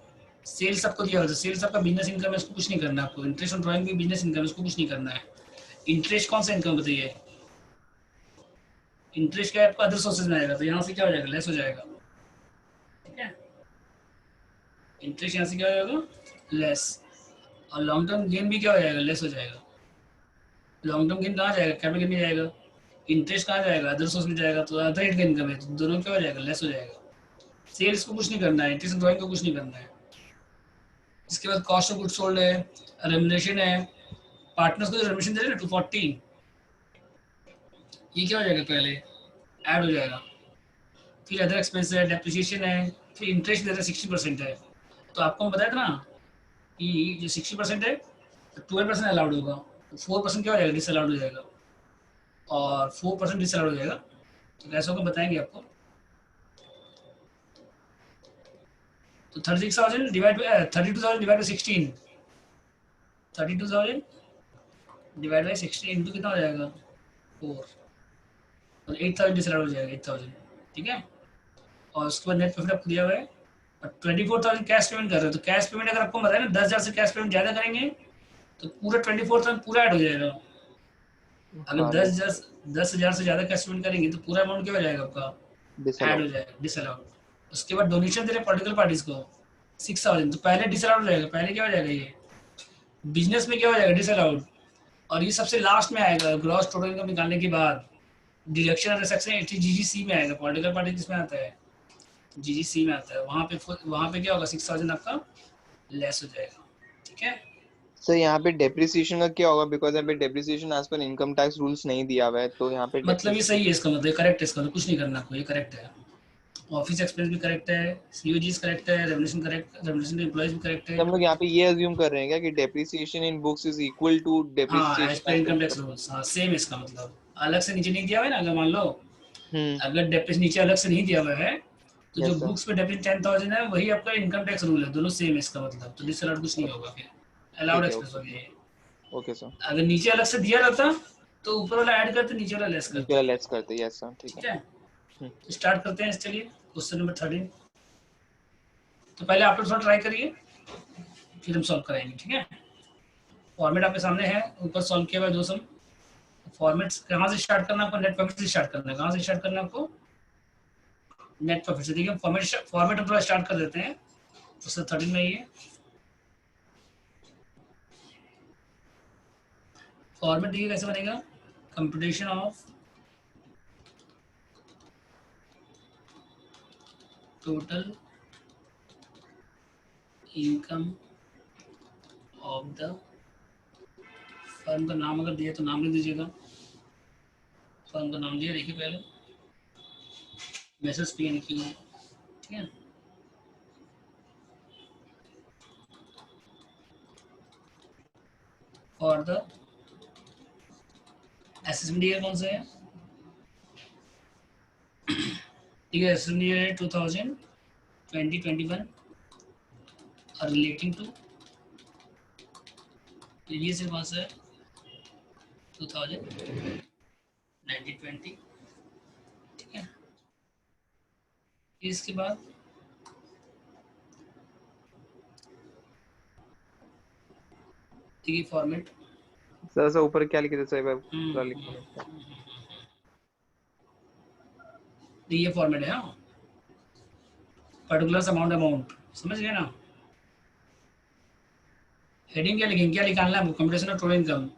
सेल्स आपको दिया हुआ है, सेल्स आपका बिजनेस इनकम है, इसको कुछ नहीं करना है आपको। इंटरेस्ट ऑन ड्राइंग भी बिजनेस इनकम है, इसको कुछ नहीं करना है। इंटरेस्ट कौन सा इनकम बताइए, इंटरेस्ट क्या है आपका अदर सोर्सेज में आएगा, तो यहाँ से क्या हो जाएगा, लेस हो जाएगा। ठीक है, इंटरेस्ट यहाँ से क्या हो जाएगा, लेस। और लॉन्ग टर्म गेन भी क्या हो जाएगा, लेस हो जाएगा। लॉन्ग टर्म गेन कहाँ जाएगा, कैपिटल गेन में जाएगा। इंटरेस्ट कहाँ जाएगा, अदर सोर्स में जाएगा, तो अदर रेट का इनकम है, तो दोनों क्या हो जाएगा, लेस हो जाएगा। सेल्स को कुछ नहीं करना है, इंटरेस्ट ड्राइंग को कुछ नहीं करना है। इसके बाद कॉस्ट ऑफ गुड सोल्ड है, रेमुनेशन है, पार्टनर्स को जो रेमुनेशन दे रहे हैं 240, ये क्या हो जाएगा, पहले ऐड हो जाएगा। फिर अदर एक्सपेंस है, डेप्रिसिएशन है, फिर इंटरेस्ट दे रहे हैं 60% है। तो आपको मैं बताया था ना कि जो 60% है तो 12% अलाउड होगा, तो 4% क्या हो जाएगा, डिस अलाउड हो जाएगा, और 4% डिस अलाउड हो जाएगा। तो कैसे होगा बताएंगे आपको। तो 36,000 divide by 32,000 divide by 16, 32,000 divide by 16 into कितना हो जाएगा, 4, तो 8,000 डिस अलाउड हो जाएगा, 8,000। ठीक है, और उसके बाद नेट प्रॉफिट आपको दिया हुआ है, और 24,000 कैश पेमेंट कर रहे हो। तो कैश पेमेंट अगर आपको बताया ना 10,000 से कैश पेमेंट ज़्यादा करेंगे तो पूरा 24,000 पूरा ऐड हो जाएगा। अगर हाँ 10,000 से ज़्यादा कैश पेमेंट करेंगे तो पूरा अमाउंट क्या हो जाएगा आपका, ऐड हो डिसअलाउड। जाएगा, डिसअलाउड। उसके बाद डोनेशन दे रहे पॉलिटिकल पार्टीज को 6,000, तो पहले डिसअलाउड हो जाएगा, पहले क्या हो जाएगा, ये बिजनेस में क्या हो जाएगा, डिसअलाउड। और ये सबसे लास्ट में आएगा, ग्रॉस टोटल इनकम निकालने के बाद डिडक्शन ऑफ सेक्शन जीजीसी में आएगा। पॉलिटिकल पार्टी किसमें आता है, जीजीसी में आता है। वहाँ पे क्या होगा, 6,000 आपका लेस हो जाएगा। ठीक है, सर यहाँ पे डेप्रिसिएशन का क्या होगा, बिकॉज यहाँ पे depreciation as per income tax rules नहीं दिया हुआ है, तो यहाँ पे मतलब ये सही है, डेप्रिसिएशन। इसका मतलब करेक्ट है, इसका मतलब कुछ नहीं करना आपको, ये करेक्ट है। ऑफिस एक्सपेंस भी करेक्ट है, सीओजीस करेक्ट है, रेवल्यूशन करेक्ट, रेवल्यूशन एम्प्लॉइज भी करेक्ट है। हम लोग यहाँ पे ये अज्यूम कर रहे हैं क्या कि depreciation in books is equal to हाँ, as per depreciation as income tax पर। रूल्स, हाँ सेम इसका मतलब। अलग से नीचे नहीं दिया हुआ है ना, अगर मान लो हम्म। अगर डेप्रिस नीचे अलग से नहीं दिया हुआ है तो जो यस सर। बुक्स पे डेप्रिस 10,000 है वही आपका इनकम टैक्स रूल है, दोनों सेम है इसका मतलब। तो डिसअलाउड कुछ नहीं होगा, फिर अलाउड ठीक है, एक्सपेंस हो ओके। गया ये। Okay sir. अगर नीचे अलग से दिया रहता तो ऊपर वाला ऐड करते, नीचे वाला लेस नीचे करते। वाला लेस करते, यस सर, ठीक है। ठीक है, हम्म। तो स्टार्ट करते हैं, चलिए क्वेश्चन नंबर 13। तो पहले आप लोग थोड़ा ट्राई करिए, फिर हम सॉल्व कराएंगे। ठीक है, फॉर्मेट आपके सामने है, ऊपर सॉल्व किया हुआ है 2 सम। फॉर्मेट कहाँ से स्टार्ट करना है आपको, नेट प्रॉफिट से स्टार्ट करना है। कहाँ से स्टार्ट करना है आपको, नेट प्रॉफिट से। देखिए फॉर्मेट हम थोड़ा स्टार्ट कर देते हैं, क्वेश्चन 13 में ये फॉर्मेट देखिए कैसे बनेगा। Computation of total income of the firm का नाम अगर दिया तो नाम लिख दीजिएगा, फर्म का नाम दिया देखिए पहले, मैसेज पी एन क्यू। ठीक है, और द असेसमेंट ईयर कौन सा है, ठीक है, असेसमेंट ईयर है 2020-21 और रिलेटिंग टू प्रीवियस ईयर कौन सा है, 2019-20। ठीक है, इसके बाद देखिए फॉर्मेट, सर सर ऊपर क्या लिखे थे सर, एक बार पूरा लिखो ना। ये फॉर्मेट है। हाँ, पर्टिकुलर अमाउंट, समझ गए ना। हेडिंग क्या लिखेंगे, क्या निकालना है, computation of total income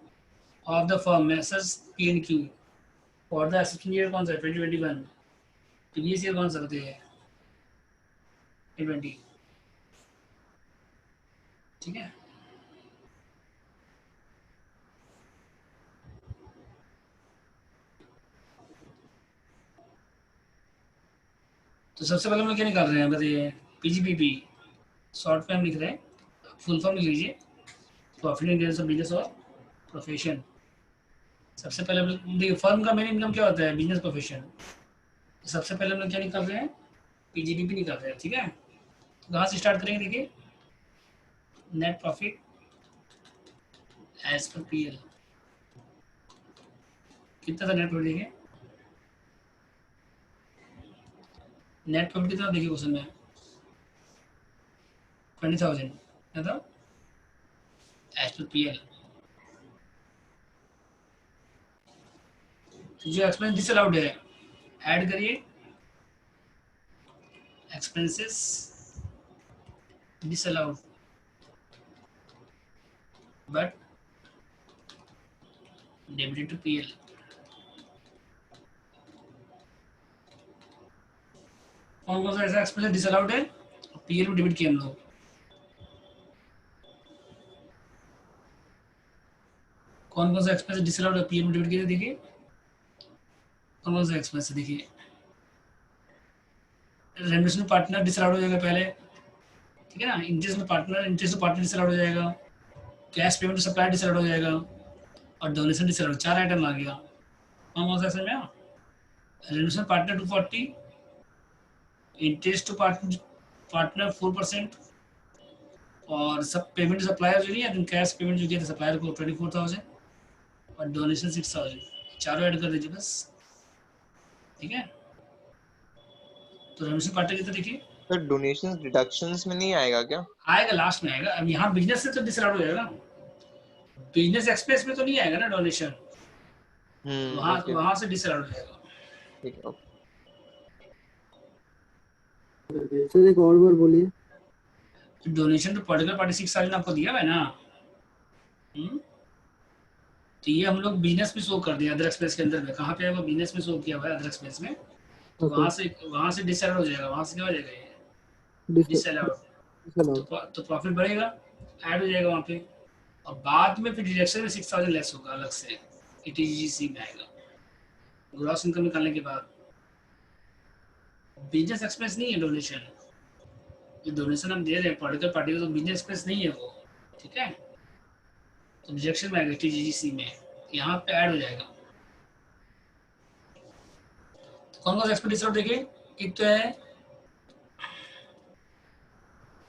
of the firm message P and Q for the assessment year कौन सा है, 2021। प्रीवियस ईयर कौन सा होते हैं, 2020। ठीक है, तो सबसे पहले हम लोग क्या निकाल रहे हैं बताइए, पीजीपीपी शॉर्ट में हम लिख रहे हैं, फुल फॉर्म लिख लीजिए, profit and gains of business और प्रोफेशन। सबसे पहले हम लोग देखिए फर्म का मेन इनकम क्या होता है, बिजनेस प्रोफेशन। सबसे पहले हम लोग क्या निकाल रहे हैं, पीजीपीपी निकाल रहे हैं। ठीक है, तो कहाँ से स्टार्ट करेंगे, देखिए net profit as per PL. कितना था नेट प्रॉफिट देखिए, नेट प्रॉफिट कितना देखिए क्वेश्चन में 20,000 था एज पर पीएल। जो एक्सपेंस डिसअलाउड है ऐड करिए, expenses disallowed but debited to PL. कौन कौन सा ऐसा एक्सपेंस डिसअलाउड है पीएल में डेबिट किए हम लोग? कौन कौन सा एक्सपेंस डिसअलाउड है पीएल में डेबिट किए देखिए, कौन कौन सा एक्सपेंस है देखिए। रेमिटेंस पार्टनर डिसअलाउड हो जाएगा पहले, ठीक है ना। इंटरेस्ट में पार्टनर डिसअलाउड हो जाएगा, कैश पेमेंट सप्लाई डिसअलाउड हो जाएगा और डोनेशन डिसअलाउड। 4 आइटम आ गया। कौन कौन सा इसमें? Remittance partner 240, interest to partner 4% और सब पेमेंट सप्लायर जो नहीं है, कैश पेमेंट जो किया था सप्लायर को 24,000 और डोनेशन 6,000। चारों ऐड कर दीजिए बस, ठीक है। तो रेमिटेंस पार्टनर कितना देखिए, तो डोनेशंस डिडक्शंस में नहीं आएगा क्या? आएगा लास्ट में आएगा। अब यहाँ बिजनेस से तो डिसअलाउड हो जाएगा ना, बिजनेस एक्सपेंस में तो नहीं आएगा ना डोनेशन, ओके वहां से डिसअलाउड हो जाएगा। ठीक है। सर एक और बार बोलिए। डोनेशन तो पर्टिकुलर पार्टी 6,000 आपको दिया हुआ है ना। तो ये हम लोग बिजनेस में शो कर दिया अदर एक्सपेंस के अंदर में। कहाँ पे है वो? बिजनेस में शो किया हुआ है अदर एक्सपेंस में। तो वहां से डिसअलाउड हो जाएगा। वहां से क्या हो जाएगा? ये डिसअलाउड। तो प्रॉफिट बढ़ेगा, ऐड हो जाएगा वहां पे, और बाद में फिर डिडक्शन में 6,000 लेस होगा अलग से, ईटीजीसी में आएगा ग्रॉस इनकम निकालने के बाद। बिजनेस एक्सपेंस नहीं है डोनेशन, जो डोनेशन हम दे रहे हैं पर्टिकुलर पार्टी को, तो बिजनेस एक्सपेंस नहीं है वो, ठीक है। तो रिजेक्शन में आएगा टीजीसी में, यहाँ पे ऐड हो जाएगा। तो कौन कौन सा एक्सपेंडिचर देखिए, एक तो है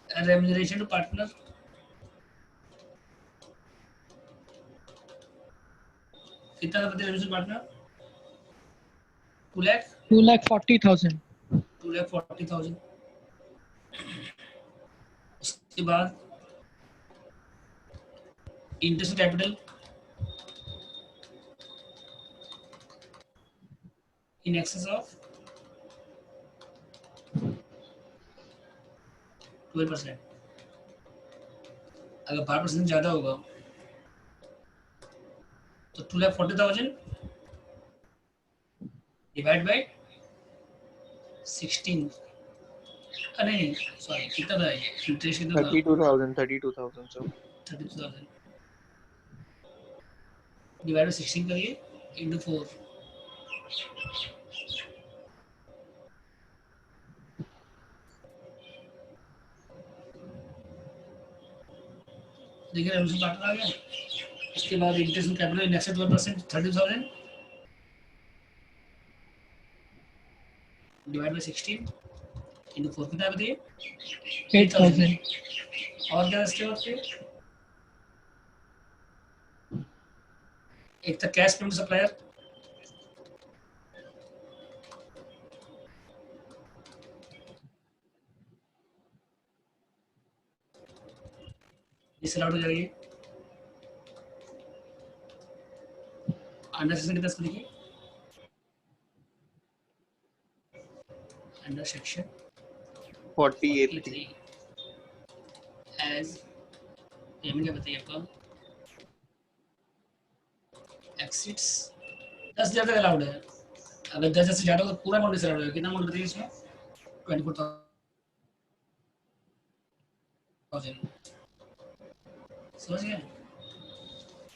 रेम्यूनरेशन टू पार्टनर, कितना था बताइए रेम्यूनरेशन पार्टनर? 2,40,000। 2,40,000। उसके बाद interest capital in excess of 12%। अगर 5% ज्यादा होगा तो 2,40,000 डिवाइड बाय 16। नहीं सॉरी, कितना था ये इंटरेस्ट? कितना था? 32,000 सर। 32,000 डिवाइड बाय 16 करिए इंटू 4। देखिए रेमिटेंस पार्टनर आ गया। उसके बाद interest capital in access 12% 30,000 divide by 16 into 4 कितना बताइए? 8,000। और क्या इसके बाद फिर एक था कैश पेमेंट सप्लायर, डिसअलाउड हो जाएगी। अंडर सेक्शन कितना इसको देखिए, अंडर सेक्शन 48 एज पेमेंट क्या बताइए आपका? एक्सिट्स 10,000 तक अलाउड है। अगर 10,000 से ज्यादा हो तो पूरा अमाउंट डिसअलाउड होगा। कितना अमाउंट बताइए इसमें? 24,000। समझ गए?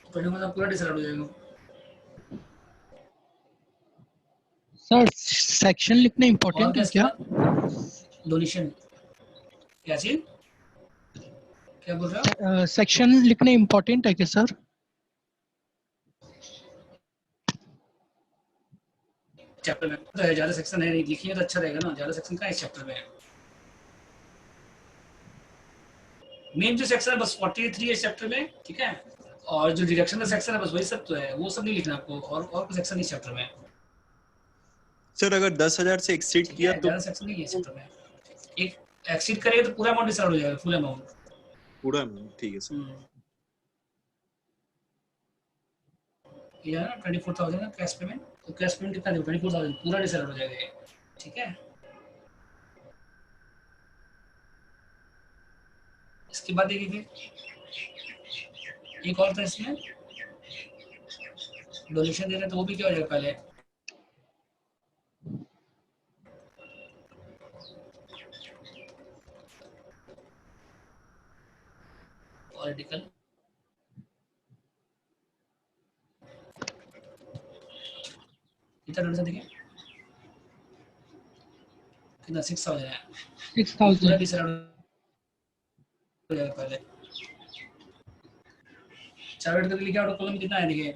24,000 पूरा डिसअलाउड हो जाएगा। सर सेक्शन लिखना इम्पोर्टेंट है क्या? डोनेशन क्या चीज? क्या बोल रहे हो? सेक्शन लिखना इम्पोर्टेंट है क्या सर? चैप्टर में तो है, ज्यादा सेक्शन है नहीं, लिखिए तो अच्छा रहेगा ना। ज्यादा सेक्शन का इस चैप्टर में है। मेन जो सेक्शन है बस 43 है इस चैप्टर में, ठीक है। और जो डिडक्शन का सेक्शन है बस वही सब तो है, वो सब नहीं लिखना आपको, और कुछ सेक्शन नहीं चैप्टर में। सर अगर 10,000 से एक्सीड ठीक किया है, तो ज्यादा सेक्शन नहीं है इस चैप्टर में। एक एक्सीड करेगा तो पूरा अमाउंट डिसाइड हो जाएगा, फुल अमाउंट। पूरा ठीक है सर। ये है ना 24,000 का कैश पेमेंट, तो कैश पेमेंट कितना देगा 24,000 पूरा डिसाइड हो जाएगा ये। ठीक है, इसके बाद देखिए एक और था इसमें डोनेशन दे रहे हैं, तो वो भी क्या हो जाएगा पहले पॉलिटिकल कितना डोनेशन देखिए कितना 6,000 है, पूरा 6,000 डिसाइड हो जाएगा पहले। चार्ट करके लिखा और कॉलम कितना है देखिए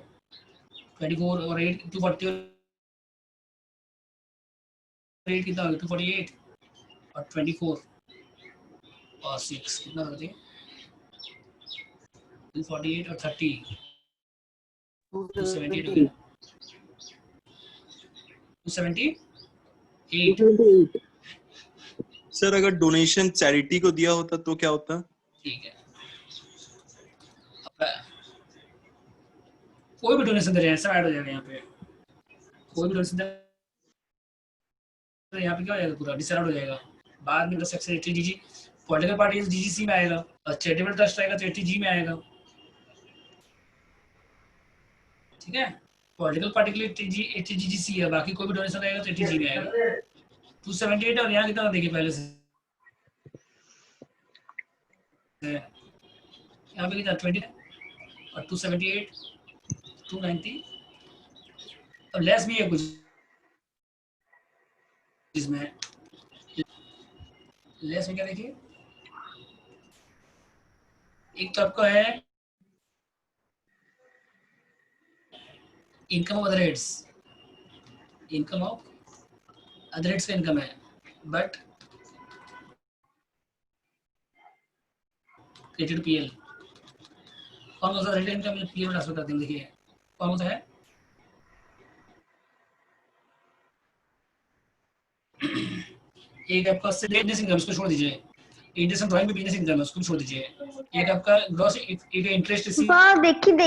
24 और 8 240 और 8 कितना हो गया 248 और 24 और 6 कितना होगा देखिए 248 और 30 278 हो गया 278। 278 सर अगर डोनेशन चैरिटी को दिया होता तो क्या होता? ठीक है, कोई भी डोनेशन दे रहे हैं सब ऐड हो जाएगा यहाँ पे, कोई भी डोनेशन दे रहे हैं यहाँ पे क्या हो जाएगा पूरा डिसाइड हो जाएगा। बाद में सेक्शन 80 पॉलिटिकल पार्टी जीजीसी में आएगा और चैरिटेबल ट्रस्ट आएगा तो 80G में आएगा। ठीक है, पॉलिटिकल पार्टी के लिए 80GGC है, बाकी कोई भी डोनेशन आएगा तो 80G में आएगा। 278 और यहाँ कितना देखिए पहले से यहाँ पे कितना 20 और 278 290 और लेस भी है कुछ इसमें। लेस में क्या देखिए एक तो आपका है income of other heads, income of other heads का इनकम है बट क्रेडिट पीएल कौन सा रेट इनकम पीएल में ट्रांसफर करते हैं देखिए कौन सा है एक आपका बिजनेस इनकम उसको छोड़ दीजिए, इंटरेस्ट ड्राइंग में बिजनेस इनकम है उसको छोड़ दीजिए। एक आपका ग्रॉस एक इंटरेस्ट देखिए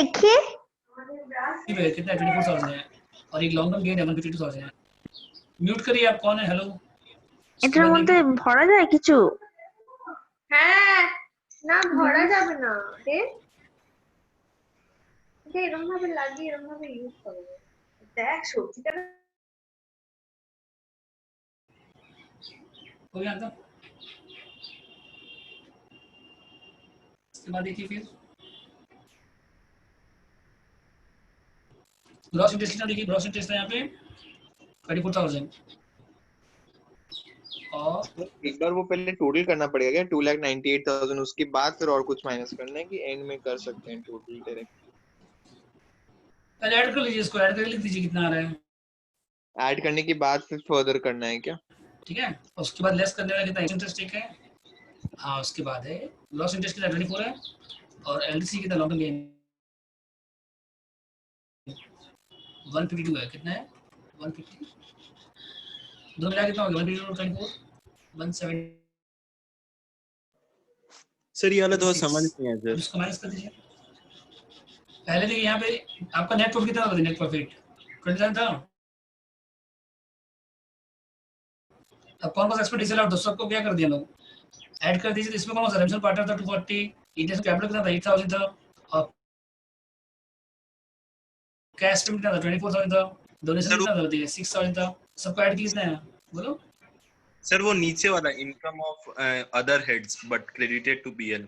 देखिए कितना 24,000 है और एक लॉन्ग टर्म गेन है 152,000 है। म्यूट करिए आप, कौन है हेलो এটার মধ্যে ভরা যায় কিছু হ্যাঁ না ভরা যাবে না রে এটা এরকম ভাবে লাগিয়ে এরকম ভাবে ইউজ করবে দেখ সবজিটা हो गया था। इसके बाद देखिए फिर ग्रॉस इंटरेस्ट कितना देखिए ग्रॉस इंटरेस्ट है यहाँ पे 24,000 और एक बार वो पहले टोटल करना पड़ेगा क्या 2,98,000 उसके बाद फिर और कुछ माइनस करना है कि एंड में कर सकते हैं टोटल डायरेक्ट? पहले ऐड कर लीजिए इसको, ऐड करके लिख दीजिए कितना आ रहा है। ऐड करने के बाद फिर फर्दर करना है क्या? ठीक है, उसके बाद लेस करने वाला कितना इंटरेस्ट एक है हाँ उसके बाद है ग्रॉस इंटरेस्ट कितना 24 है और एलडीसी कितना लॉन्ग टर्म गेन 152 है कितना है 150 दो मिला कितना हो गया 152 और 24 170। सर ये वाला थोड़ा समझ नहीं आया सर। इसको माइनस कर दीजिए। पहले देखिए यहाँ पे आपका नेट प्रॉफिट कितना होगा नेट प्रॉफिट 27 था। अब कौन सा एक्सपेंस डिसअलाउड दोस्तों को क्या कर दिया लोग ऐड कर दीजिए। तो इसमें कौन सा रेमिशन पार्टनर था 240 इंटरेस्ट कैपिटल कितना था 8,000 था और कैश पेमेंट कितना था 24,000 था डोनेशन कितना था 6,000 था सबको ऐड कितना है बोलो सर वो नीचे वाला income of other heads but credited to PL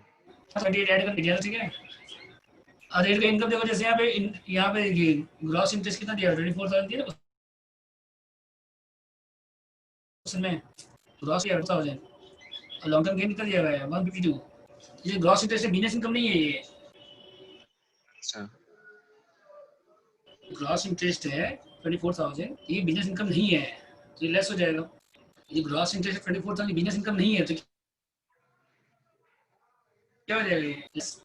28 add कर दीजिए ठीक है। अदर हेड का इनकम देखो जैसे यहाँ पे देखिए ग्रॉस इंटरेस्ट कितना दिया 24,000 दिया उसमें ग्रॉस 8,000 और लॉन्ग टर्म गेन कितना दिया गया है 152। ये ग्रॉस इंटरेस्ट है बिजनेस इनकम नहीं है ये। अच्छा ग्रॉस इंटरेस्ट है 24,000 ये बिजनेस इनकम नहीं है तो ये लेस हो जाएगा। ये ग्रॉस इंटरेस्ट 24,000 बिजनेस इनकम नहीं है तो क्या हो जाएगा ये?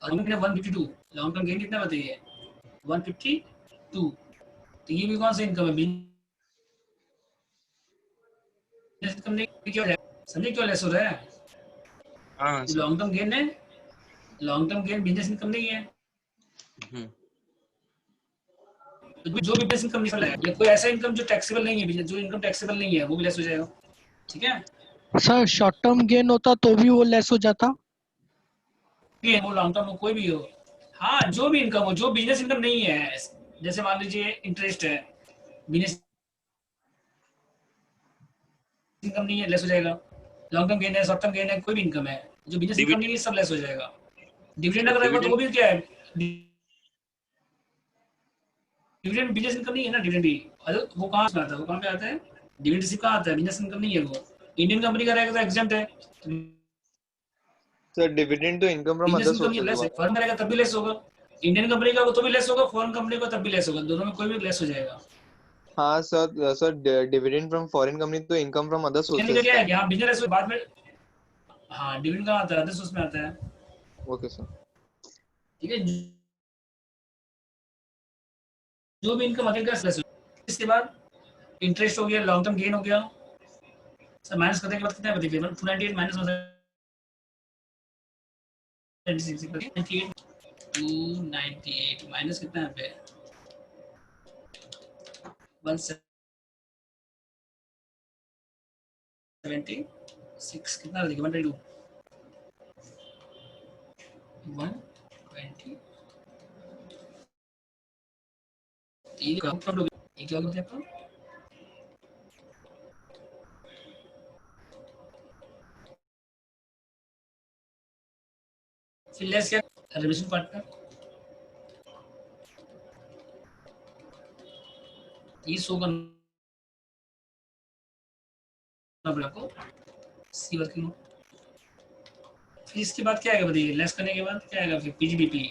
Long term 152, long term gain कितना बताइए? 152। तो ये भी कौन सा इनकम है? बिजनेस इनकम नहीं, क्या हो जाएगा? समझे क्यों लेस हो रहा है? हाँ जो सर। लॉन्ग टर्म गेन है, long term gain business income नहीं है। हम्म। तो जो भी बिजनेस इनकम निकल है, या कोई ऐसा इनकम जो टैक्सेबल नहीं है, बिजनेस जो इनकम टैक्सेबल नहीं है, वो भी लेस हो जाएगा। ठीक है, सर शॉर्ट टर्म गेन होता तो भी वो लेस हो जाता। ये वो लॉन्ग टर्म हो कोई भी हो, हाँ जो भी इनकम हो, जो बिजनेस इनकम नहीं है, जैसे मान लीजिए इंटरेस्ट है, बिजनेस इनकम नहीं है, लेस हो जाएगा। लॉन्ग टर्म गेन है, शॉर्ट टर्म गेन है, कोई भी इनकम है, जो बिजनेस इनकम नहीं है, सब लेस हो जाएगा। डिविडेंड अगर आएगा तो वो भी क्या है? डिविडेंड बिजनेस इनकम नहीं है ना, डिविडेंड भी वो कहाँ से आता है? वो कहाँ पे आता है? डिविडेंड रिसीव कहाँ आता है? बिजनेस इनकम नहीं है वो। इंडियन कंपनी का रहेगा तो एग्जेम्प्ट है, सर डिविडेंड तो income from business other income sources less हुआ। है। फॉरेन रहेगा तब भी लेस होगा, इंडियन कंपनी का तो भी लेस होगा, फॉरेन कंपनी का तब भी लेस होगा, दोनों में कोई भी लेस हो जाएगा। हाँ sir, sir dividend from foreign company तो इनकम फ्रॉम अदर कहने का सोर्सेज क्या था। है कि हाँ बिजनेस बाद में, हाँ डिविडेंड कहाँ आता है? अदर सोर्स में आता है। Okay sir. ठीक है, जो भी इनकम आएगा लेस होगा। इसके बाद इंटरेस्ट हो गया, लॉन्ग टर्म गेन हो गया। सर माइनस करने के बाद कितना बताइए? 298 माइनस 298 माइनस कितना है पे? 176 कितना देखिए? 122 120। ये क्या होता है आपका? फिर लेस क्या? रिलेशन पार्टनर, ये शो करना पड़ेगा आपको, सी वर्किंग। फिर इसके बाद क्या आएगा बताइए? लेस करने के बाद क्या आएगा? फिर पीजीबीपी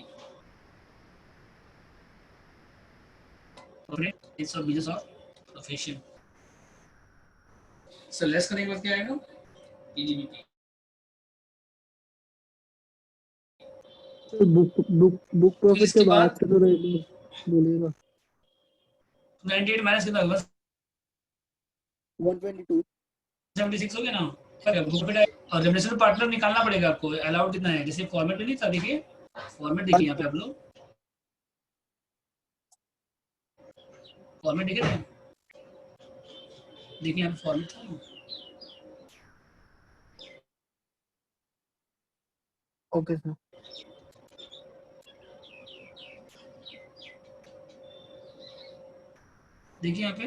और बिजनेस और प्रोफेशन। सर लेस करने के बाद क्या आएगा? पीजीबीपी। सर बुक फिर प्रॉफिट के इसके बाद बाद से तो बोलिएगा। 98 माइनस कितना होगा? 122। 76 हो गया ना? प्रॉफिट है। और रेमिनेशन पार्टनर निकालना पड़ेगा आपको, अलाउड कितना है? जैसे फॉर्मेट में नहीं था, देखिए फॉर्मेट देखिए यहाँ पे आप लोग, फॉर्मेट देखिए ना, देखिए यहाँ पे फॉर्मेट था। Okay sir. देखिए यहाँ पे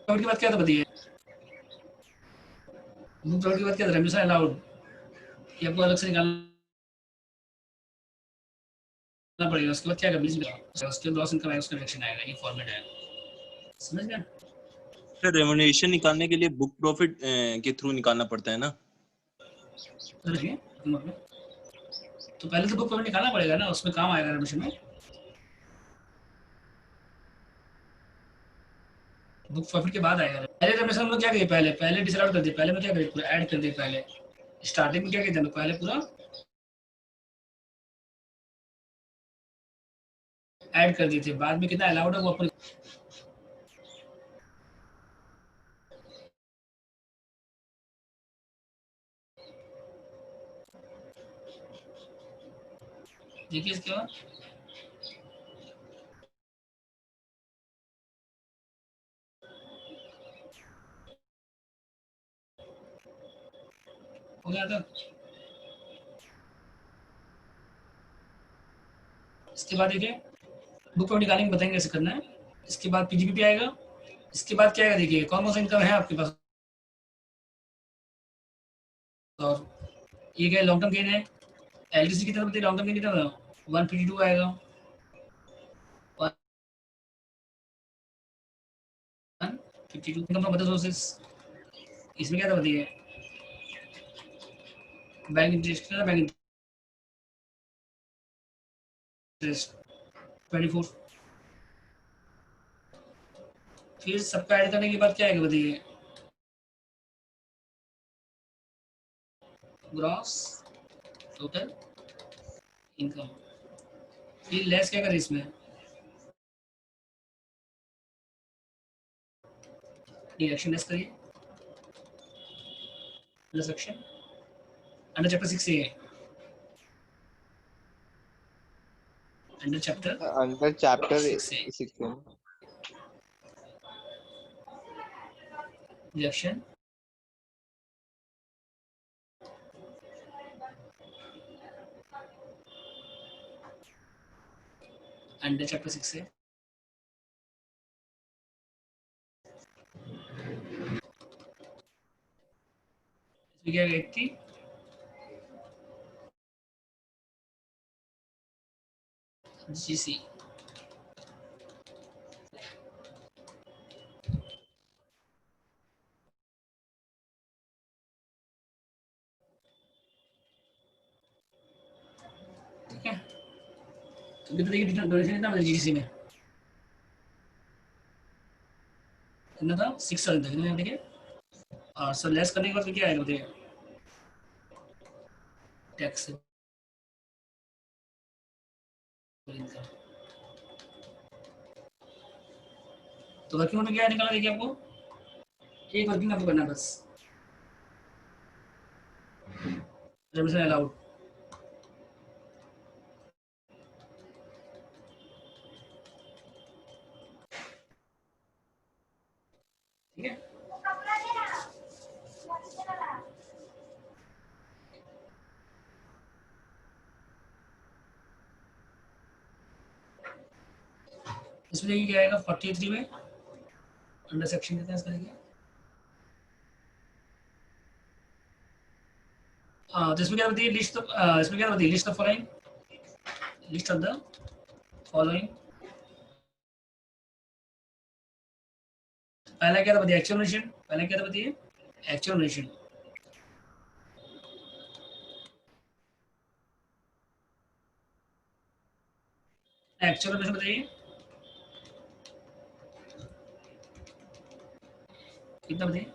प्रॉफिट के बाद क्या था बताइए? प्रॉफिट के बाद क्या था? रेमिनेशन अलाउड, ये आपको अलग से निकालना पड़ेगा। उसके बाद क्या करना? उसके लॉस इनकम आएगा, उसका रिएक्शन आएगा, ये फॉर्मेट है, समझ गए? सर रेमुनरेशन निकालने के लिए बुक प्रॉफिट के थ्रू निकालना पड़ता है ना? देखिए तो पहले तो बुक प्रॉफिट निकालना पड़ेगा ना, उसमें काम आएगा रेमिनेशन में। बुक प्रॉफिट के बाद आएगा। पहले रेमिनेशन हम लोग क्या किए? पहले डिसअलाउड कर दिए, पहले में क्या करिए? पूरा ऐड कर दिए। पहले स्टार्टिंग में क्या किया था? पहले पूरा ऐड कर दिए थे, बाद में कितना अलाउड है वो अपन देखिए। इसके बाद हो गया था। इसके बाद देखिए बुक प्रॉफिट निकालेंगे, बताएंगे कैसे करना है। इसके बाद पीजीबीपी आएगा। इसके बाद क्या आएगा? देखिए कौन कौन सा इनकम है आपके पास। और ये क्या लॉन्ग टर्म गेन है? एलटीसी की तरफ बताइए, लॉन्ग टर्म गेन कितना था? 152 आएगा। 152 इनकम फ्रॉम अदर सोर्सेस। इसमें क्या था बताइए? बैंक इंटरेस्ट कितना था? Bank interest 24। फिर सबका ऐड करने के बाद क्या आएगा बताइए? ग्रॉस टोटल इनकम, फिर लेस क्या करें इसमें, डिडक्शन लेस करिए, सेक्शन अंडर चैप्टर 6 ए, अंडर चैप्टर अंडर चैप्टर 6 ए 6 डिडक्शन अंडर चैप्टर 6 ए, इसमें क्या है 80 जीसी, ठीक है। तो कितना देखिए डोनेशन कितना बचा जीसी में, कितना था 6 था कितना देखिए, और सर लेस करने के बाद फिर क्या आएगा बताइए, टैक्स इनकम। तो वर्किंग में क्या निकालना देखिए आपको, एक वर्किंग आपको करना है बस, रिजर्वेशन अलाउड, ठीक है। इसमें देखिए क्या आएगा 43 में अंडर सेक्शन कितना है इसका देखिए, हाँ तो इसमें क्या बताइए लिस्ट, इसमें क्या बताइए list of following, list of the following, पहला क्या था बताइए एक्चुअल रेशन, पहला क्या था बताइए एक्चुअल रेशन, एक्चुअल रेशन बताइए कितना बताइए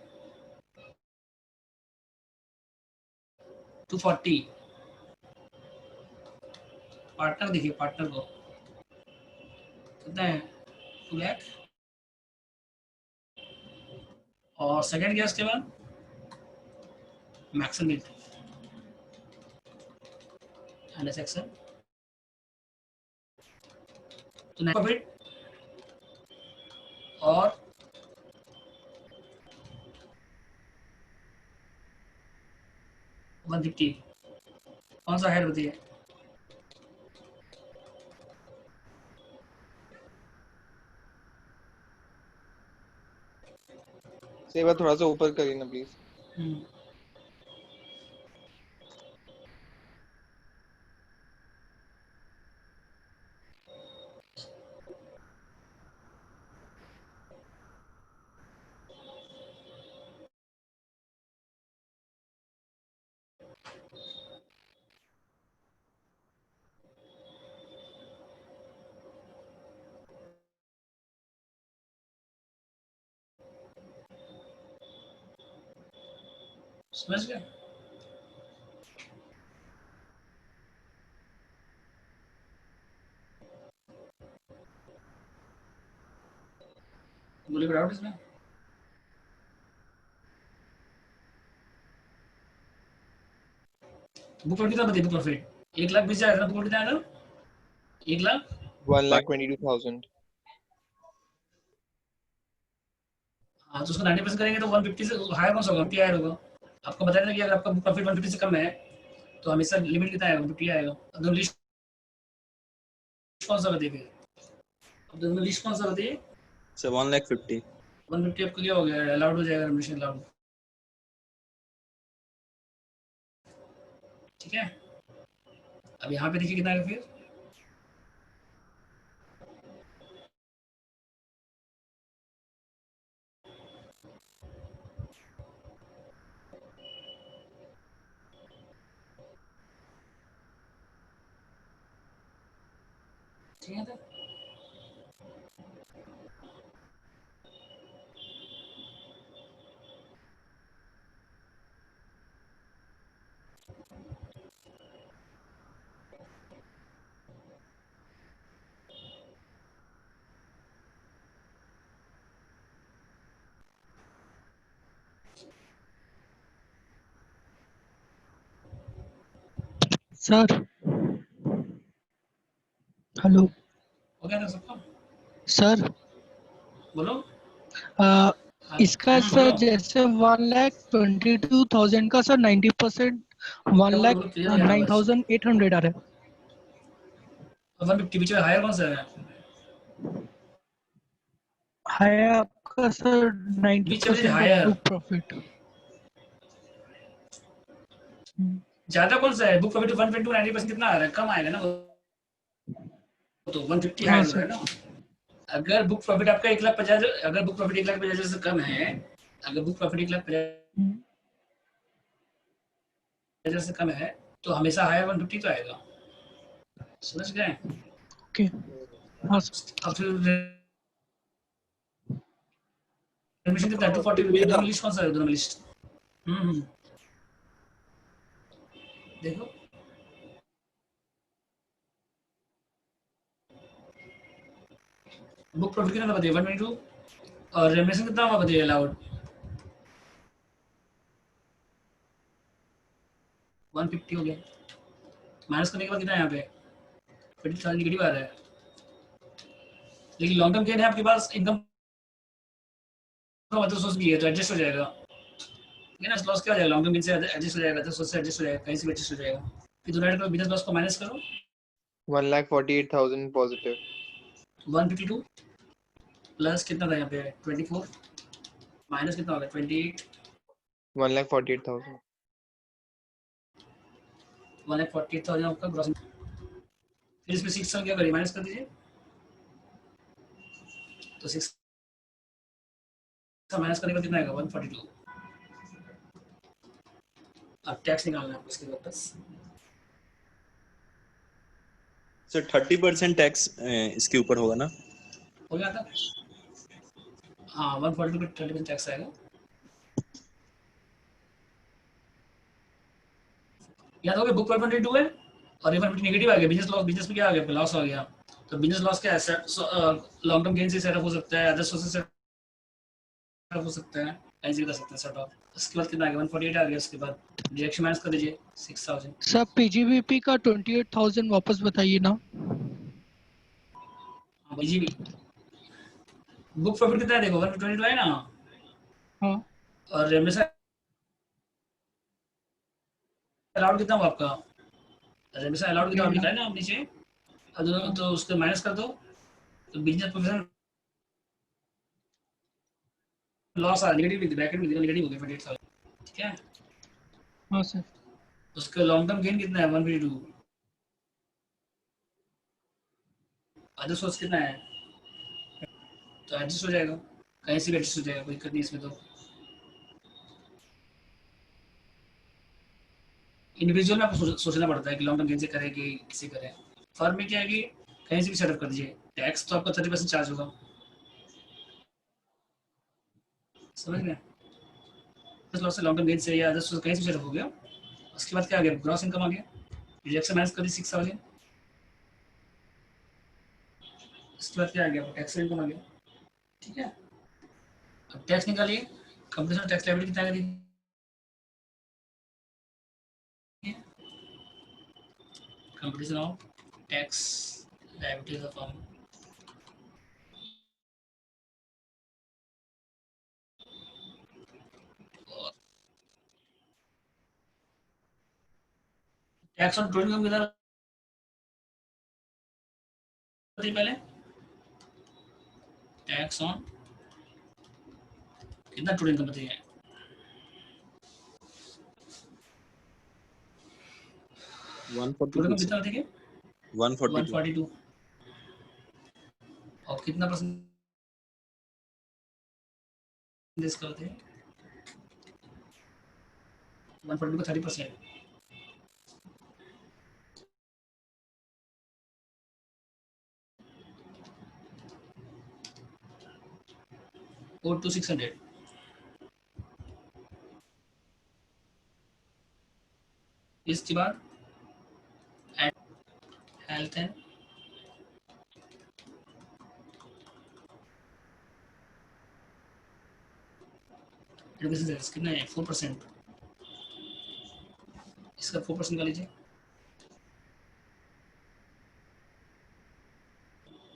240, पार्टनर देखिए पार्टनर को कितना है 2 लाख, और सेकंड क्या उसके बाद मैक्सिमम अंडर सेक्शन, तो नेट प्रॉफिट और 150, कौन सा हेड बताइए, से बार थोड़ा सा ऊपर करिए ना प्लीज। समझ गए। बोलिए डाउट इसमें, बुक प्रॉफिट कितना बताइए, बुक प्रॉफिट 1,20,000 था, बुक प्रॉफिट कितना आएगा 1 लाख, 1,22,000। हाँ तो उसको 90% करेंगे तो 150 से हायर कौन सा होगा 50 हायर होगा, आपको बताया था कि अगर आपका बुक प्रॉफिट 150 से कम है तो हमेशा लिमिट कितना आएगा 50 आएगा, अब लिस्ट कौन सा बताइए, अब दोनों लिस्ट कौन सा बताइए, सर 1,50,000। 150 आपको क्या हो गया अलाउड हो जाएगा रेमुनेशन अलाउड, ठीक है। अब यहाँ पे देखिए कितना है फिर, ठीक है। सर हेलो हो गया ना सबका? सर बोलो। इसका सर बोलो जैसे 1,22,000 का सर 90% वन बोलो लैख बोलो, क्लियर हो गया ना नाइन बस। थाउजेंड एट हंड्रेड आ रहा है। 150 बीच में हायर कौन सा है? है आपका सर बीच में 90% ऑफ हायर बुक प्रॉफिट। ज्यादा कौन सा है? बुक प्रॉफिट 120 टू 90% कितना आ रहा है? कम आएगा ना वो तो 150 हाँ हायर हो रहा सर। है ना। अगर बुक प्रॉफिट आपका 1,50,000, अगर बुक प्रॉफिट 1,50,000 से कम है, अगर बुक प्रॉफिट 1,50,000 से कम है तो हमेशा हायर 150 तो आएगा। समझ गए? ओके हाँ सर। अब फिर एडमिशन कितना है? 240 दोनों लिस्ट कौन सा है? दोनों लिस्ट देखो बुक प्रॉफिट कितना बताइए? 122 और रेमिशन कितना होगा बताइए? अलाउड 150 हो गया। माइनस करने के बाद कितना है यहाँ पे? 20,000 निगेटिव आ रहा है। लेकिन लॉन्ग टर्म गेन है आपके पास, इनकम का मतलब सोर्स भी है तो एडजस्ट हो जाएगा। ठीक है ना? लॉस क्या हो जाएगा? लॉन्ग टर्म गेन से एडजस्ट हो जाएगा, तो सोर्स से एडजस्ट हो जाएगा, कहीं से भी एडजस्ट हो जाएगा। फिर दोनों का बिजनेस लॉस को माइनस करो। 1,48,000 पॉजिटिव। 152 प्लस कितना था यहाँ पे? 24 माइनस कितना होगा? 28। 1,48,000। 1,48,000 आपका ग्रॉस। फिर इसमें 6 क्या करिए? माइनस कर दीजिए। तो 6 माइनस करने का कितना आएगा? 142। अब टैक्स निकालना है आपको इसके बाद बस। सर 30% टैक्स इसके ऊपर होगा ना? हो गया था। हाँ 142 पे 30% टैक्स आएगा। याद हो गया? बुक 122 है और 150 नेगेटिव आ गया। बिजनेस लॉस, बिजनेस में क्या आ गया? लॉस आ गया। तो बिजनेस लॉस क्या है? लॉन्ग टर्म गेन से सेटअप हो सकता है, अदर सोर्सेस से सेटअप हो सकता है, कहीं से भी कर सकते हैं सेटअप। उसके बाद कितना आ गया? 148 आ गया। उसके बाद डायरेक्शन माइनस कर दीजिए 6,000। सर पीजीबीपी का 28,000 वापस बताइए ना। हाँ जी। बुक प्रॉफिट कितना है? देखो 122 है ना। हाँ और रेमनेशन अलाउड कितना हुआ आपका? रेमनेशन अलाउड कितना लिखा है ना आप नीचे। अब तो उसको माइनस कर दो तो बिजनेस प्रोफेशन लॉस आ नेगेटिव ब्रैकेट में नेगेटिव हो गया 48,000। ठीक है? हाँ सर। उसका लॉन्ग टर्म गेन कितना है? 152। अदर सोर्स कितना है? तो एडजस्ट हो जाएगा, कहीं से भी एडजस्ट हो जाएगा, कोई दिक्कत नहीं इसमें। तो इंडिविजुअल में आपको सोचना पड़ता है कि लॉन्ग टर्म गेन से करें कि किसी करें। फर्म में क्या है कि कहीं से भी सेटअप कर दीजिए, टैक्स तो आपका 30% चार्ज होगा। समझ गए? लॉस से लॉन्ग टर्म गेन से या अदर सोर्स कहीं से सेटअप हो गया। उसके बाद क्या आ गया? ग्रॉस इनकम आ गया। रिजेक्शन माइनस कर दी 6,000। उसके बाद क्या आ गया? टैक्स इनकम आ गया। ठीक है? अब टैक्स निकालिए। कंपटीशन टैक्स लायबिलिटी कितना दी? Competition of tax liabilities of firm. Tax on trading income कितना बताइए पहले? टैक्स ऑन कितना ट्रेडिंग इनकम बताइए? ट्रेडिंग इनकम 142 कितना बताइए? 142 142। और कितना परसेंट करते हैं? 142 का 30%। 4 to 600। इसके बाद L10 एडुकेशन टैक्स कितना है 4%, इसका 4% का लीजिए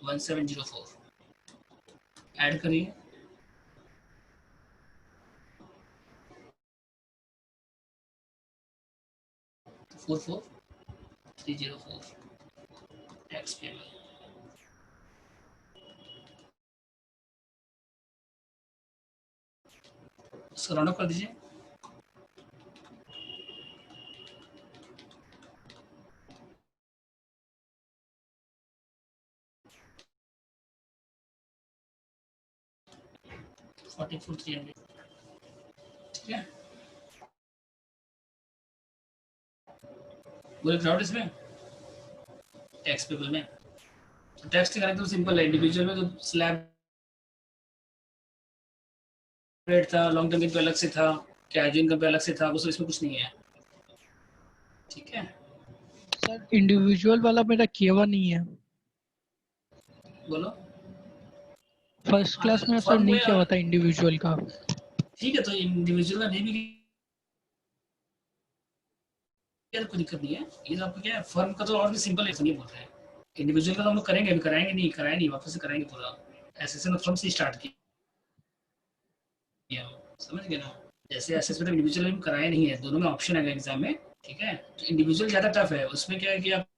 1704 ऐड करिए 44304 टैक्स पेबल। इसको राउंड अप कर दीजिए $44,300, ठीक है। बोले क्राउड इसमें टैक्स पेबल में तो टैक्स निकालने तो सिंपल है। इंडिविजुअल में तो स्लैब रेट था, लॉन्ग टर्म इनकम अलग से था, कैजुअल इनकम अलग से था, वो सब इसमें कुछ नहीं है, ठीक है। सर इंडिविजुअल वाला मेरा किया हुआ नहीं है, बोलो फर्स्ट क्लास में सर फर्म नहीं में किया हुआ था इंडिविजुअल का। ठीक है, तो इंडिविजुअल का नहीं भी किया तो कोई दिक्कत नहीं है। ये तो आपको क्या है, फर्म का तो और भी सिंपल है, नहीं बोल रहे हैं। इंडिविजुअल का तो हम लोग करेंगे, अभी कराएंगे नहीं, कराए नहीं, वापस से कराएंगे पूरा। एसएसएन फर्म से स्टार्ट किया, समझ गए ना। जैसे एसएसएन इंडिविजुअल में कराए नहीं है, दोनों में ऑप्शन आएगा एग्जाम में, ठीक है। तो इंडिविजुअल ज्यादा टफ है, उसमें क्या है कि आपका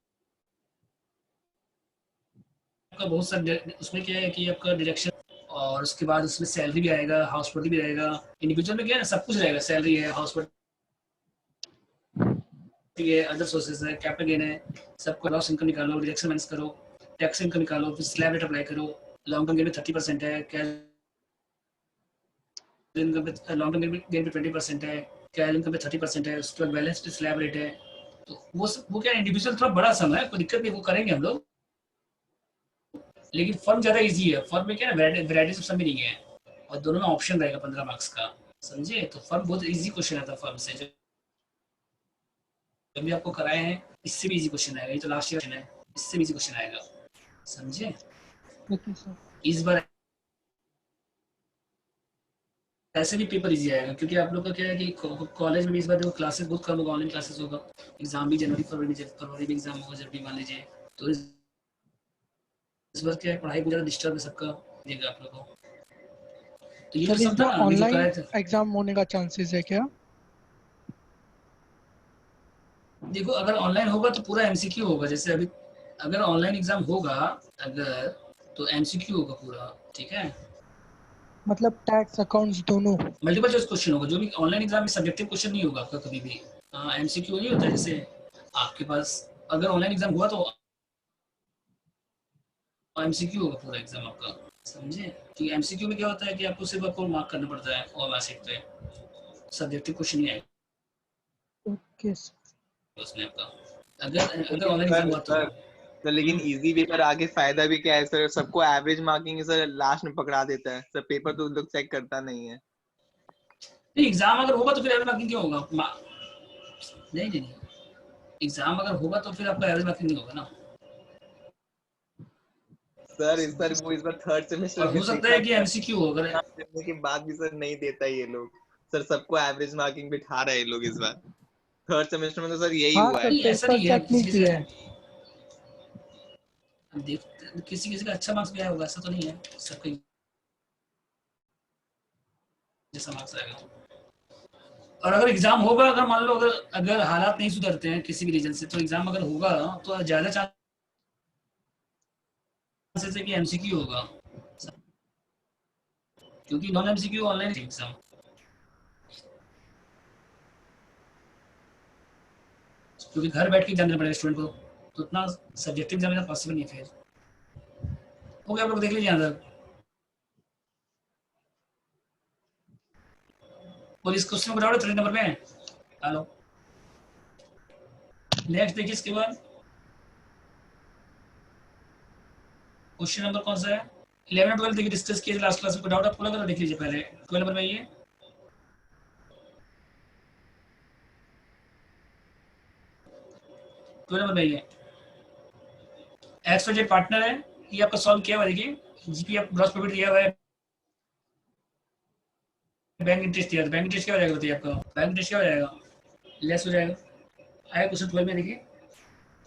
बहुत सारा उसमें क्या है कि आपका डायरेक्शन और उसके बाद उसमें सैलरी भी आएगा, हाउस प्रॉपर्टी भी रहेगा। इंडिविजुअल में क्या है ना, सब कुछ रहेगा, सैलरी है, हाउस प्रॉपर्टी है, अदर सोर्सेज है, कैपिटल गेन है, सबको लॉस इनकम निकालो, डिडक्शन माइनस करो, टैक्स इनकम निकालो, फिर स्लैब रेट अप्लाई करो। लॉन्ग टर्म गेन में 30% है, कैश इनकम पे लॉन्ग टर्म गेन पे 20% है, कैश इनकम पे 30% है, उसके बाद बैलेंस पे स्लैब रेट है। तो वो क्या इंडिविजुअल थोड़ा बड़ा सम है, कोई दिक्कत नहीं, वो करेंगे हम लोग। लेकिन फर्म ज्यादा इजी है, फर्म में क्या है ना वैरायटी सब में नहीं है, और दोनों में ऑप्शन रहेगा 15 मार्क्स का, समझे। तो फर्म बहुत इजी क्वेश्चन आता है फर्म से, जब भी आपको कराए हैं इससे भी इजी क्वेश्चन आएगा, ये तो लास्ट ईयर है, इससे भी इजी क्वेश्चन आएगा, समझे। Okay sir. इस बार ऐसे भी पेपर इजी आएगा, क्योंकि आप लोग का क्या है कि कॉलेज में इस बार देखो क्लासेस बहुत कम होगा, ऑनलाइन क्लासेस होगा, एग्जाम भी जनवरी फरवरी में एग्जाम होगा जब भी मान लीजिए। तो इस बार क्या है, पढ़ाई को ज़्यादा डिस्टर्ब है सबका, देगा आप लोग को। तो ये जो सर सब था इसमें ना अभी जो ऑनलाइन कराए थे, एग्जाम होने का चांसेस है क्या? देखो अगर ऑनलाइन होगा तो पूरा एमसीक्यू होगा, जैसे अभी अगर ऑनलाइन एग्जाम होगा अगर, तो एमसीक्यू होगा पूरा, ठीक है। मतलब टैक्स अकाउंट्स दोनों? मल्टीपल चॉइस क्वेश्चन होगा, जो भी ऑनलाइन एग्जाम में सब्जेक्टिव क्वेश्चन नहीं होगा आपका कभी भी। एमसीक्यू नहीं होता, जैसे आपके पास अगर ऑनलाइन एग्जाम हुआ तो एमसीक्यू होगा पूरा एग्जाम आपका, समझे। क्योंकि एमसीक्यू में क्या होता है कि आपको सिर्फ आपको मार्क करना पड़ता है और मैसेज पे, सब्जेक्टिव क्वेश्चन नहीं आएगा ओके सर। उसमें आपका, अगर लेकिन ऑनलाइन एग्जाम हुआ तो। सर लेकिन इजी पेपर आगे फायदा भी क्या है सर, सबको एवरेज मार्किंग सर लास्ट में पकड़ा देता है सर, पेपर तो उन लोग चेक करता नहीं है। नहीं, एग्जाम अगर होगा तो फिर एवरेज मार्किंग क्यों होगा? नहीं नहीं नहीं, एग्जाम अगर होगा तो फिर आपका एवरेज मार्किंग नहीं होगा ना सर इस बार थर्ड सेमेस्टर और में हो सकता देखा है कि एमसीक्यू हो, अगर देने के बाद भी सर नहीं देता ये लोग, सर सबको एवरेज मार्किंग बिठा रहे हैं ये लोग इस बार। थर्ड सेमेस्टर में तो सर यही हाँ हुआ है। सर, नहीं ऐसा पेपर नहीं है, चेक नहीं किया है। किसी किसी का अच्छा मार्क्स भी आया होगा, ऐसा तो नहीं है सबका जैसा मार्क्स आएगा। और अगर एग्जाम होगा, अगर मान लो अगर अगर हालात नहीं सुधरते हैं किसी भी रीजन से, तो एग्जाम अगर होगा तो ज्यादा चांसेस है कि एमसीक्यू होगा, क्योंकि नॉन एमसीक्यू ऑनलाइन एग्जाम। क्योंकि घर बैठ के एग्जाम देना पड़ेगा स्टूडेंट को, तो उतना सब्जेक्टिव एग्जाम देना पॉसिबल नहीं है। फिर हो गया, आप लोग देख लीजिए यहाँ तक। और इस क्वेश्चन को बताओ 3 नंबर में। हेलो, नेक्स्ट देखिए, इसके बाद क्वेश्चन नंबर कौन सा है? 11 और 12 देखिए, डिस्कस किए लास्ट क्लास में। कोई डाउट आपको लगा तो देख लीजिए पहले। 12 नंबर में आइए। 12 नंबर में आइए। एक्सवाइजेड पार्टनर है, ये आपका सॉल्व किया हुआ है। देखिए जीपी आप ग्रॉस प्रॉफिट दिया हुआ है, बैंक इंटरेस्ट दिया, तो बैंक इंटरेस्ट क्या हो जाएगा बताइए आपका? बैंक इंटरेस्ट क्या हो जाएगा? लेस हो जाएगा। आया क्वेश्चन 12 में देखिए,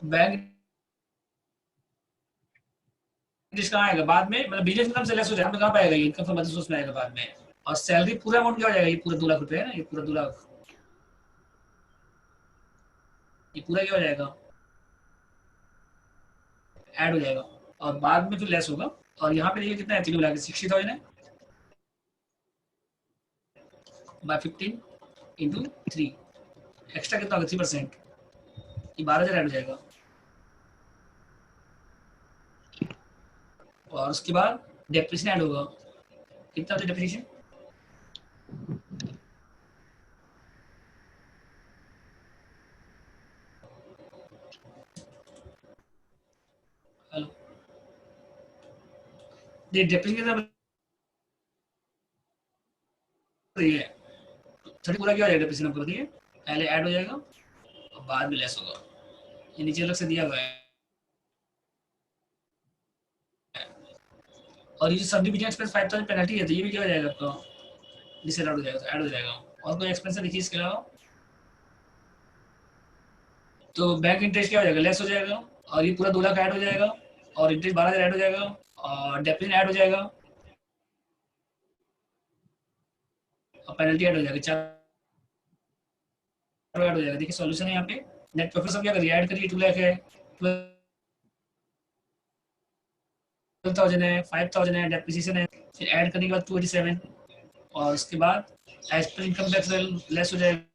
बैंक इंटरेस्ट कहाँ आएगा बाद में, मतलब बिजनेस इनकम से लेस हो जाएगा, कहाँ पाएगा ये? इनकम फ्रॉम अदर सोर्स में आएगा बाद में। और सैलरी पूरा अमाउंट क्या हो जाएगा? ये पूरा 2 लाख रुपए है ना, ये पूरा 2 लाख, ये पूरा क्या हो जाएगा? ऐड हो जाएगा और बाद में फिर लेस होगा। और यहाँ पे देखिए कितना है, तीनों मिला के 60,000 है बाय 15 इंटू 3, एक्स्ट्रा कितना होगा 3%, ये 12,000 ऐड हो जाएगा। और उसके बाद डेप्रिसिएशन ऐड होगा, कितना होता है डेप्रिसिएशन? हेलो, ये डेप्रिसिएशन कितना बताइए? 30 पूरा क्या हो जाएगा डेप्रिसिएशन आपको बताइए? पहले ऐड हो जाएगा और बाद में लेस होगा, ये नीचे अलग से दिया हुआ है। और ये जो सब डिविजन एक्सपेंस 5,000 पेनल्टी है, तो ये भी क्या हो जाएगा आपका? जिससे ऐड हो जाएगा, तो ऐड हो जाएगा। और कोई एक्सपेंस देखिए इसके अलावा, तो बैंक इंटरेस्ट क्या हो जाएगा? लेस हो जाएगा। और ये पूरा 2 लाख ऐड हो जाएगा और इंटरेस्ट 12,000 ऐड हो जाएगा और डेप्रिसिएशन ऐड हो जाएगा और पेनल्टी ऐड हो जाएगा, 4 ऐड हो जाएगा। देखिए सॉल्यूशन है यहाँ पे। नेट प्रॉफिट सब क्या करिए, ऐड करिए, 2 लाख है, 12,000 है, 5,000 है, डेप्रिसिएशन है, फिर ऐड करने के बाद 287 और उसके बाद as per income tax less हो जाएगा,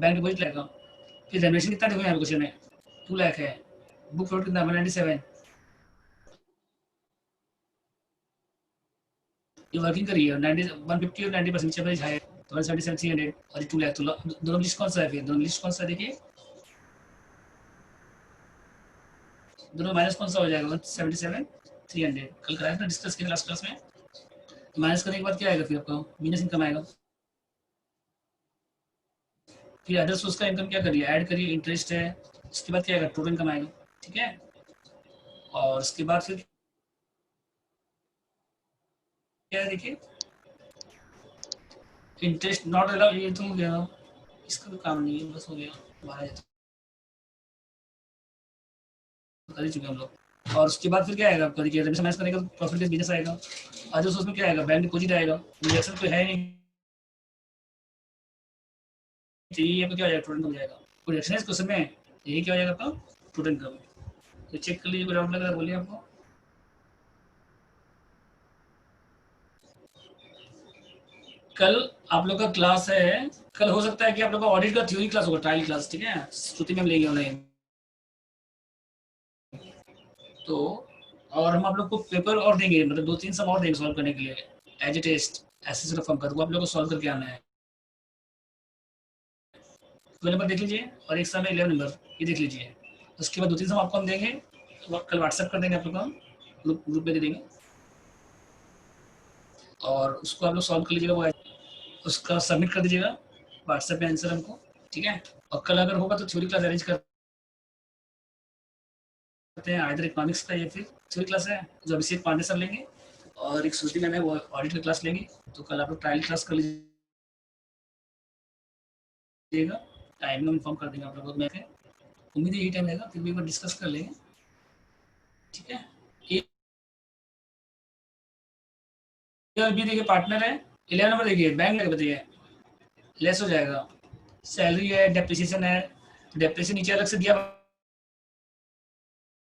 बैंक डिपॉजिट लगेगा। फिर जनरेशन कितना देखो यहाँ पे क्वेश्चन में, 2 लाख है, बुक फ्लोट कितना 197, ये वर्किंग करिए 150 और 90% नीचे पर है तो 177 300 और 2 लाख। तो दोनों लिस्ट कौन सा है? फिर दोनों लिस्ट कौन सा देखिए, दोनों माइनस कौन सा हो जाएगा? 177 300 कल कराया था डिस्कस किया लास्ट क्लास में। माइनस करने के बाद क्या आएगा फिर आपका? बिजनेस इनकम आएगा। फिर अदर सोर्स का इनकम क्या करिए, ऐड करिए, इंटरेस्ट है, उसके बाद क्या आएगा? टोटल इनकम आएगा, ठीक है। और उसके बाद फिर क्या है देखिए, इंटरेस्ट नॉट अलाउड, ये तो हो गया, इसका तो काम नहीं है, बस हो गया, 12,000 कर ही चुके हम लोग। और उसके बाद फिर क्या आएगा आपका? देखिए माइनस करने का प्रॉफिट बिजनेस आएगा। अदर सोर्स में क्या आएगा? बैंक डिपॉजिट आएगा, इंजेक्शन तो है नहीं, ये आपका क्या हो जाएगा? टोटल हो जाएगा। प्रोजेक्शन इस क्वेश्चन में यही क्या हो जाएगा आपका? Total income. तो चेक कर लीजिए, कोई डाउट लग रहा है बोलिए आपको। कल आप लोग का क्लास है, कल हो सकता है कि आप लोग का ऑडिट का थ्योरी क्लास होगा, ट्रायल क्लास, ठीक है, श्रुति में लेंगे ऑनलाइन। तो और हम आप लोग को पेपर और देंगे, मतलब 2-3 सम और देंगे सॉल्व करने के लिए एज ए टेस्ट, ऐसे फॉर्म कर, वो आप लोग को सॉल्व करके आना है। 12 नंबर देख लीजिए और एक सम है 11 नंबर, ये देख लीजिए। उसके बाद 2-3 सम आपको हम देंगे, कल व्हाट्सएप कर देंगे आप लोग को, हम ग्रुप में दे देंगे और उसको आप लोग सॉल्व कर लीजिएगा, वो उसका सबमिट कर दीजिएगा व्हाट्सएप पे आंसर हमको, ठीक है। और कल अगर होगा तो थ्योरी क्लास अरेंज करते हैं, आइदर इकोनॉमिक्स का या फिर थ्योरी क्लास है जो अभिषेक पांडे सर लेंगे और एक श्रुति मैम है वो ऑडिट की क्लास लेंगे। तो कल आप लोग ट्रायल क्लास कर लीजिएगा, टाइम में इन्फॉर्म कर देंगे आप लोगों को। मैं उम्मीद है यही टाइम रहेगा, फिर भी एक बार डिस्कस कर लेंगे, ठीक है। अभी देखिए पार्टनर है, 11 नंबर देखिए बैंक लगे बताइए, लेस हो जाएगा। सैलरी है, डेप्रिसिएशन है, डेप्रिसिएशन नीचे अलग से दिया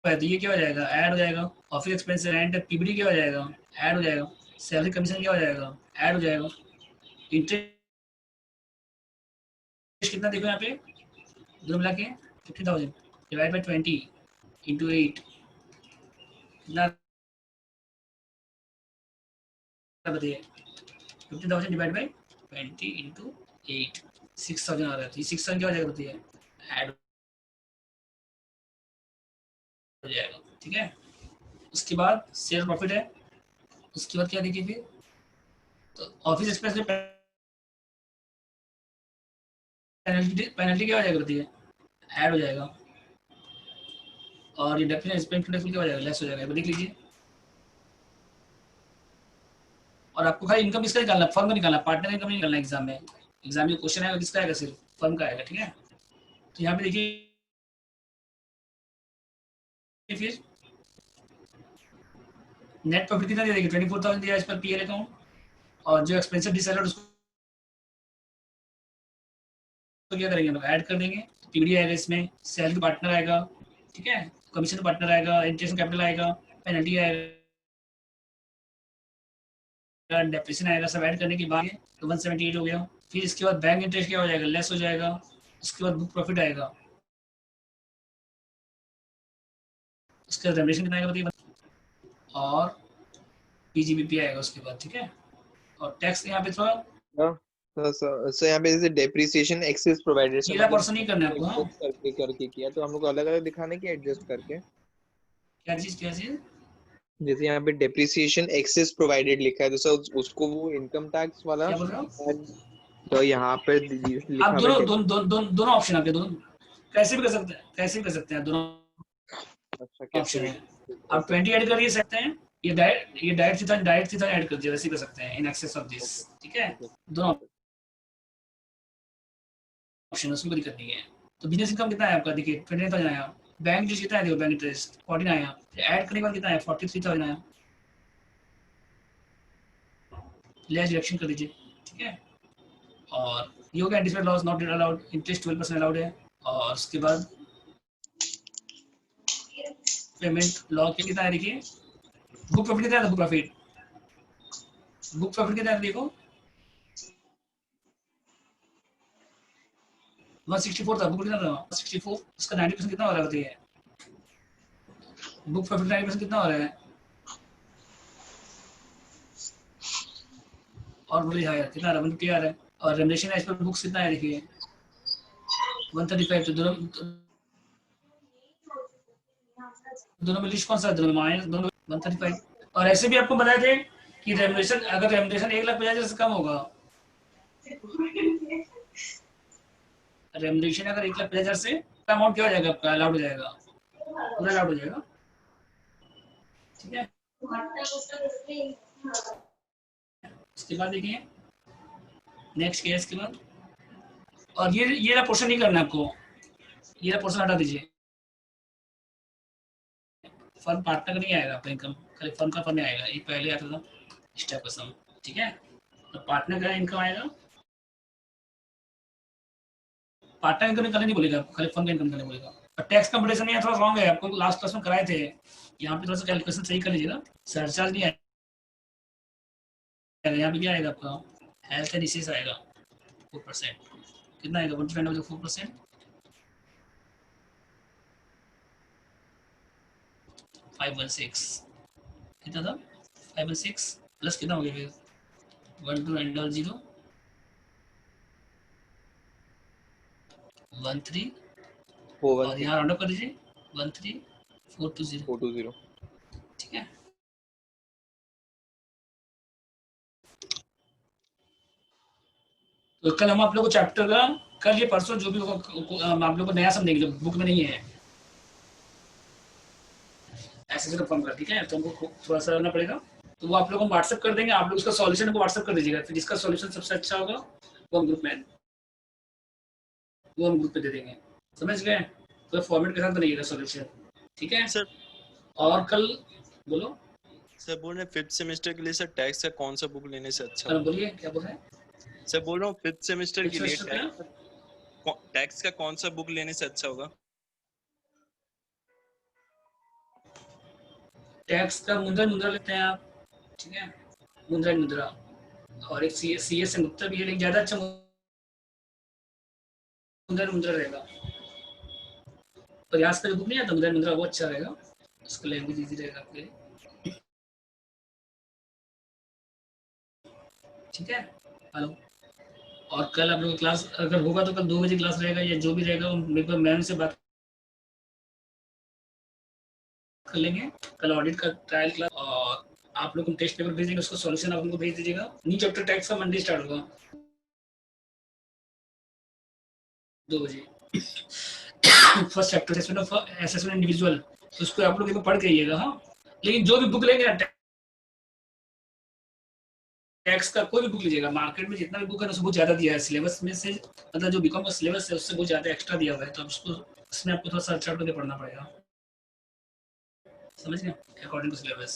है तो ये क्या हो जाएगा? ऐड हो जाएगा। ऑफिस एक्सपेंस, रेंट, पीबीडी क्या हो जाएगा? ऐड हो जाएगा। सैलरी कमीशन क्या हो जाएगा? ऐड हो जाएगा। इंटरेस्ट कितना देखो यहाँ पे, दोनों मिला के 50,000 डिवाइड बाई 20 इंटू 8 कितना बताइए? 50,000 डिवाइड बाई 20 इंटू 8 6,000 आ रहा है, तो 6,000 क्या हो जाएगा बताइए? ऐड हो जाएगा, ठीक है। उसके बाद शेयर प्रॉफिट है, उसके बाद क्या देखिए फिर, तो ऑफिस एक्सपेंस में पेनल्टी क्या हो जाएगा बताइए? ऐड हो जाएगा। और ये डेफिनेट स्पेंट फुल क्या हो जाएगा, लेस हो जाएगा, देख लीजिए। और आपको खाली इनकम किसका निकालना, फर्म का निकालना, पार्टनर इनकम नहीं निकालना। एग्जाम में क्वेश्चन आएगा किसका आएगा, सिर्फ फर्म का आएगा, ठीक है। तो यहाँ पे देखिए फिर नेट प्रॉफिट कितना दिया, देखिए 24,000 दिया इस पर पीएल अकाउंट, और जो एक्सपेंसिव डिसएलर उसको तो क्या करेंगे, लोग ऐड कर देंगे। पीडी आएगा इसमें, सैलरी पार्टनर आएगा, ठीक है, कमीशन पार्टनर आएगा, इंटरेस्ट कैपिटल आएगा, पेनल्टी आएगा, डेप्रिसिएशन आएगा, सब ऐड करने के बाद तो 178 हो गया। फिर इसके बाद बैंक इंटरेस्ट क्या हो जाएगा, लेस हो जाएगा। उसके बाद बुक प्रॉफिट आएगा, उसके बाद रेमुनरेशन कितना आएगा बताइए, और पीजीबीपी आएगा उसके बाद, ठीक है। और टैक्स यहाँ पे थोड़ा सो यहाँ पे जैसे डेप्रिसिएशन एक्सेस प्रोवाइडेड से 13% ही करना है आपको। हाँ, करके किया तो हम लोग को अलग अलग दिखाने की एडजस्ट करके, क्या चीज जैसे यहाँ पे डेप्रिसिएशन एक्सेस प्रोवाइडेड लिखा है तो उसको वो इनकम टैक्स वाला, क्या बोल रहे हो तो यहाँ पे लिखा आप? दोनों ऑप्शन आपके, दोनों कैसे भी कर सकते हैं, दोनों अच्छा ऑप्शन है। आप 20 ऐड कर सकते हैं, ये डायरेक्ट सीधा ऐड कर दिया, वैसे कर सकते हैं इन एक्सेस ऑफ दिस, ठीक है। दोनों ऑप्शन, उसमें कोई दिक्कत नहीं है। तो बिजनेस इनकम कितना है आपका, देखिए 29,000 आया। बैंक इंटरेस्ट कितना है, देखो बैंक इंटरेस्ट 14 आया। ऐड करने के बाद कितना है, 43,000 आया। लेस डिडक्शन कर दीजिए, ठीक है। और ये हो गया anticipate loss not allowed, interest 12% allowed है। और उसके बाद पेमेंट लॉ कितना है, देखिए बुक प्रॉफिट कितना है, बुक प्रॉफिट कितना है देखो 164 था, बुक कितना था 164, उसका 90% कितना हो रहा है बताइए, बुक प्रॉफिट 90% कितना हो रहा है। और बोलिए हायर कितना रहा, 150 आ रहा है। और रेमुनरेशन एज पर बुक्स कितना है, देखिए 135। तो दोनों में लिस्ट कौन सा है, दोनों माइनस, दोनों 135। और ऐसे भी आपको बताए थे कि रेमुनरेशन, अगर रेमुनरेशन 1,50,000 से कम होगा, रेमुनरेशन अगर 1,50,000 से अमाउंट क्या हो जाएगा आपका, अलाउड हो जाएगा, पूरा अलाउड हो जाएगा, ठीक है। उसके बाद देखिए नेक्स्ट केस के बाद, और ये वाला पोर्शन नहीं करना आपको, ये वाला पोर्शन हटा दीजिए। फर्म पार्टनर का नहीं आएगा आपका इनकम, खाली फर्म का फर्म आएगा, ये पहले आता था स्टेप का सम, ठीक है। तो पार्टनर का इनकम आएगा, पार्टनर इनकम निकालने नहीं बोलेगा आपको, खाली फर्म का इनकम निकालने बोलेगा। और टैक्स कंपटीशन में थोड़ा रॉन्ग है, आपको लास्ट क्लास में कराए थे, यहाँ पे थोड़ा सा कैलकुलेशन सही कर लीजिएगा। सरचार्ज नहीं आएगा, यहाँ पे क्या आएगा आपका, हेल्थ एंड डिसीज आएगा 4%, कितना आएगा 4%, 516 कितना था, 516 प्लस कितना हो गया फिर 1200 13, और यहाँ राउंड अप कर दीजिए 13420, ठीक है। तो कल हम आप लोग को चैप्टर का, कल ये परसों जो भी आप लोग को नया समझेंगे जो बुक में नहीं है, ऐसे का फॉर्म कर, ठीक है। तो हमको थोड़ा सा करना पड़ेगा, तो वो आप लोग हम व्हाट्सएप कर देंगे, आप लोग उसका सॉल्यूशन को व्हाट्सएप कर दीजिएगा, फिर जिसका सॉल्यूशन सबसे अच्छा होगा वो हम ग्रुप पे दे देंगे, समझ गए। तो फॉर्मेट के साथ बनाइएगा सॉल्यूशन, ठीक है सर। और कल बोलो सर, बोल रहे हैं 5th सेमेस्टर के लिए सर टैक्स का कौन सा बुक लेने से अच्छा होगा, बोलिए क्या बोल रहे हैं सर। बोल रहा हूँ 5th सेमेस्टर के लिए टैक्स का कौन सा बुक लेने से अच्छा होगा। टैक्स का मुद्रा लेते हैं आप, ठीक है, मुद्रा, और एक CS गुप्ता भी है, लेकिन ज्यादा अच्छा मुद्रा रहेगा। प्रयास का जो बुक नहीं आता मुद्रा, वो अच्छा रहेगा, उसका लैंग्वेज इजी रहेगा आपके लिए, ठीक है। हेलो, और कल आप लोग क्लास अगर होगा तो कल 2 बजे क्लास रहेगा, या जो भी रहेगा मेरे मैम से बात कर लेंगे। कल ऑडिट का ट्रायल क्लास, और आप लोग को टेस्ट पेपर भेज देंगे, उसका सॉल्यूशन आप उनको भेज दीजिएगा। न्यू चैप्टर टैक्स का मंडे स्टार्ट होगा 2 बजे। फर्स्ट चैप्टर असेसमेंट इंडिविजुअल, तो उसको आप लोग एक बार पढ़ के आइएगा। हाँ, लेकिन जो भी बुक लेंगे ना टैक्स का, कोई भी बुक लीजिएगा, मार्केट में जितना भी बुक है उससे बहुत ज्यादा दिया है सिलेबस में से, मतलब जो बीकॉम का सिलेबस है उससे बहुत ज्यादा एक्स्ट्रा दिया हुआ है, तो उसको उसमें आपको थोड़ा सर्च आउट करके पढ़ना पड़ेगा, समझ गए, according to syllabus.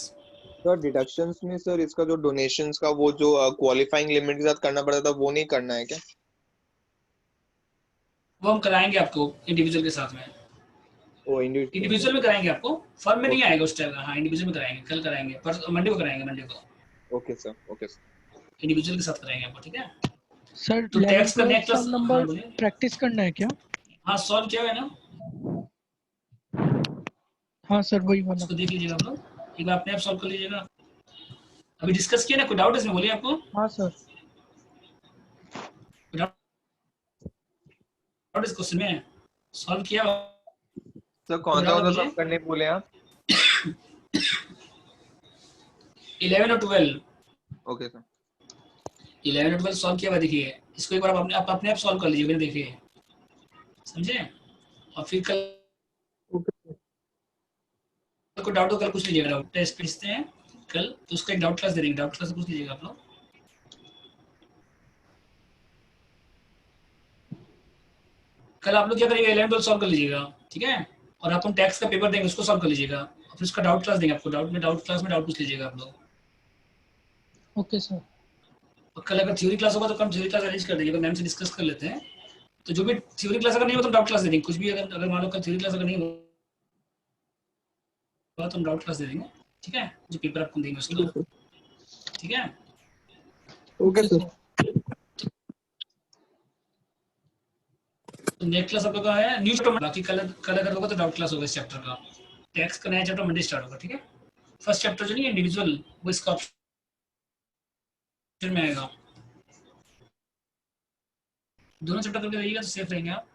Sir deductions में सर इसका जो डोनेशंस का वो जो क्वालिफाइंग लिमिट के साथ करना पड़ता था वो नहीं करना है क्या? वो हम कराएंगे आपको इंडिविजुअल के साथ में, ओ इंडिविजुअल इंडिविजुअल में कराएंगे आपको, फर्म में नहीं आएगा उस टाइम। हाँ, इंडिविजुअल में कराएंगे, कल कराएंगे, पर मंडे को कराएंगे, मंडे को okay sir, okay sir. Individual के साथ कराएंगे आपको, ठीक है। सर तो टैक्स का नेक्स्ट क्लास, सम हाँ नंबर बोलिए। प्रैक्टिस करना है क्या? हाँ, सॉल्व किया है ना, हाँ सर वही वाला। उसको देख लीजिएगा आप लोग, एक बार अपने आप सॉल्व कर लीजिएगा। अभी डिस्कस किया ना, कोई डाउट इसमें बोलिए आपको, हाँ सर। डाउट इस क्वेश्चन में सॉल्व किया? सर कौन सा सब करने बोले आप? 11 और 12, ओके सर। 11 और 12 सॉल्व किया हुआ, देखिए इसको एक बार आप अपने आप सॉल्व कर लीजिए, देखिए, समझे। और फिर कल को डाउट हो, कल पूछ लीजिएगा, डाउट टेस्ट भेजते हैं कल, तो उसका एक डाउट क्लास दे देंगे, डाउट क्लास से पूछ लीजिएगा आप लोग। कल आप लोग क्या करिएगा, 11 12 सॉल्व कर लीजिएगा, ठीक है, और आप हम टैक्स का पेपर देंगे उसको सॉल्व कर लीजिएगा, और फिर उसका डाउट क्लास देंगे आपको, डाउट क्लास में डाउट पूछ लीजिएगा आप लोग। Okay sir. और कल अगर थ्योरी क्लास होगा तो कल थ्योरी क्लास अरेंज कर देंगे, मैम से डिस्कस कर लेते हैं, तो जो भी थ्योरी क्लास अगर नहीं हो तो डाउट क्लास दे देंगे, कुछ भी अगर मान लो कल थ्योरी क्लास अगर नहीं हो तो हम डाउट क्लास दे देंगे, ठीक है, जो पेपर आपको देंगे उसका, ठीक है। Okay sir. तो नेक्स्ट क्लास आप लोग का है न्यू चैप्टर, बाकी कल अगर होगा तो डाउट क्लास होगा इस चैप्टर का, टैक्स का नया चैप्टर मंडे स्टार्ट होगा, ठीक है। फर्स्ट चैप्टर जो नहीं है इंडिविजुअल, वो इसका ऑप्शन में आएगा, दोनों चैप्टर करके रहिएगा तो सेफ रहेंगे आप।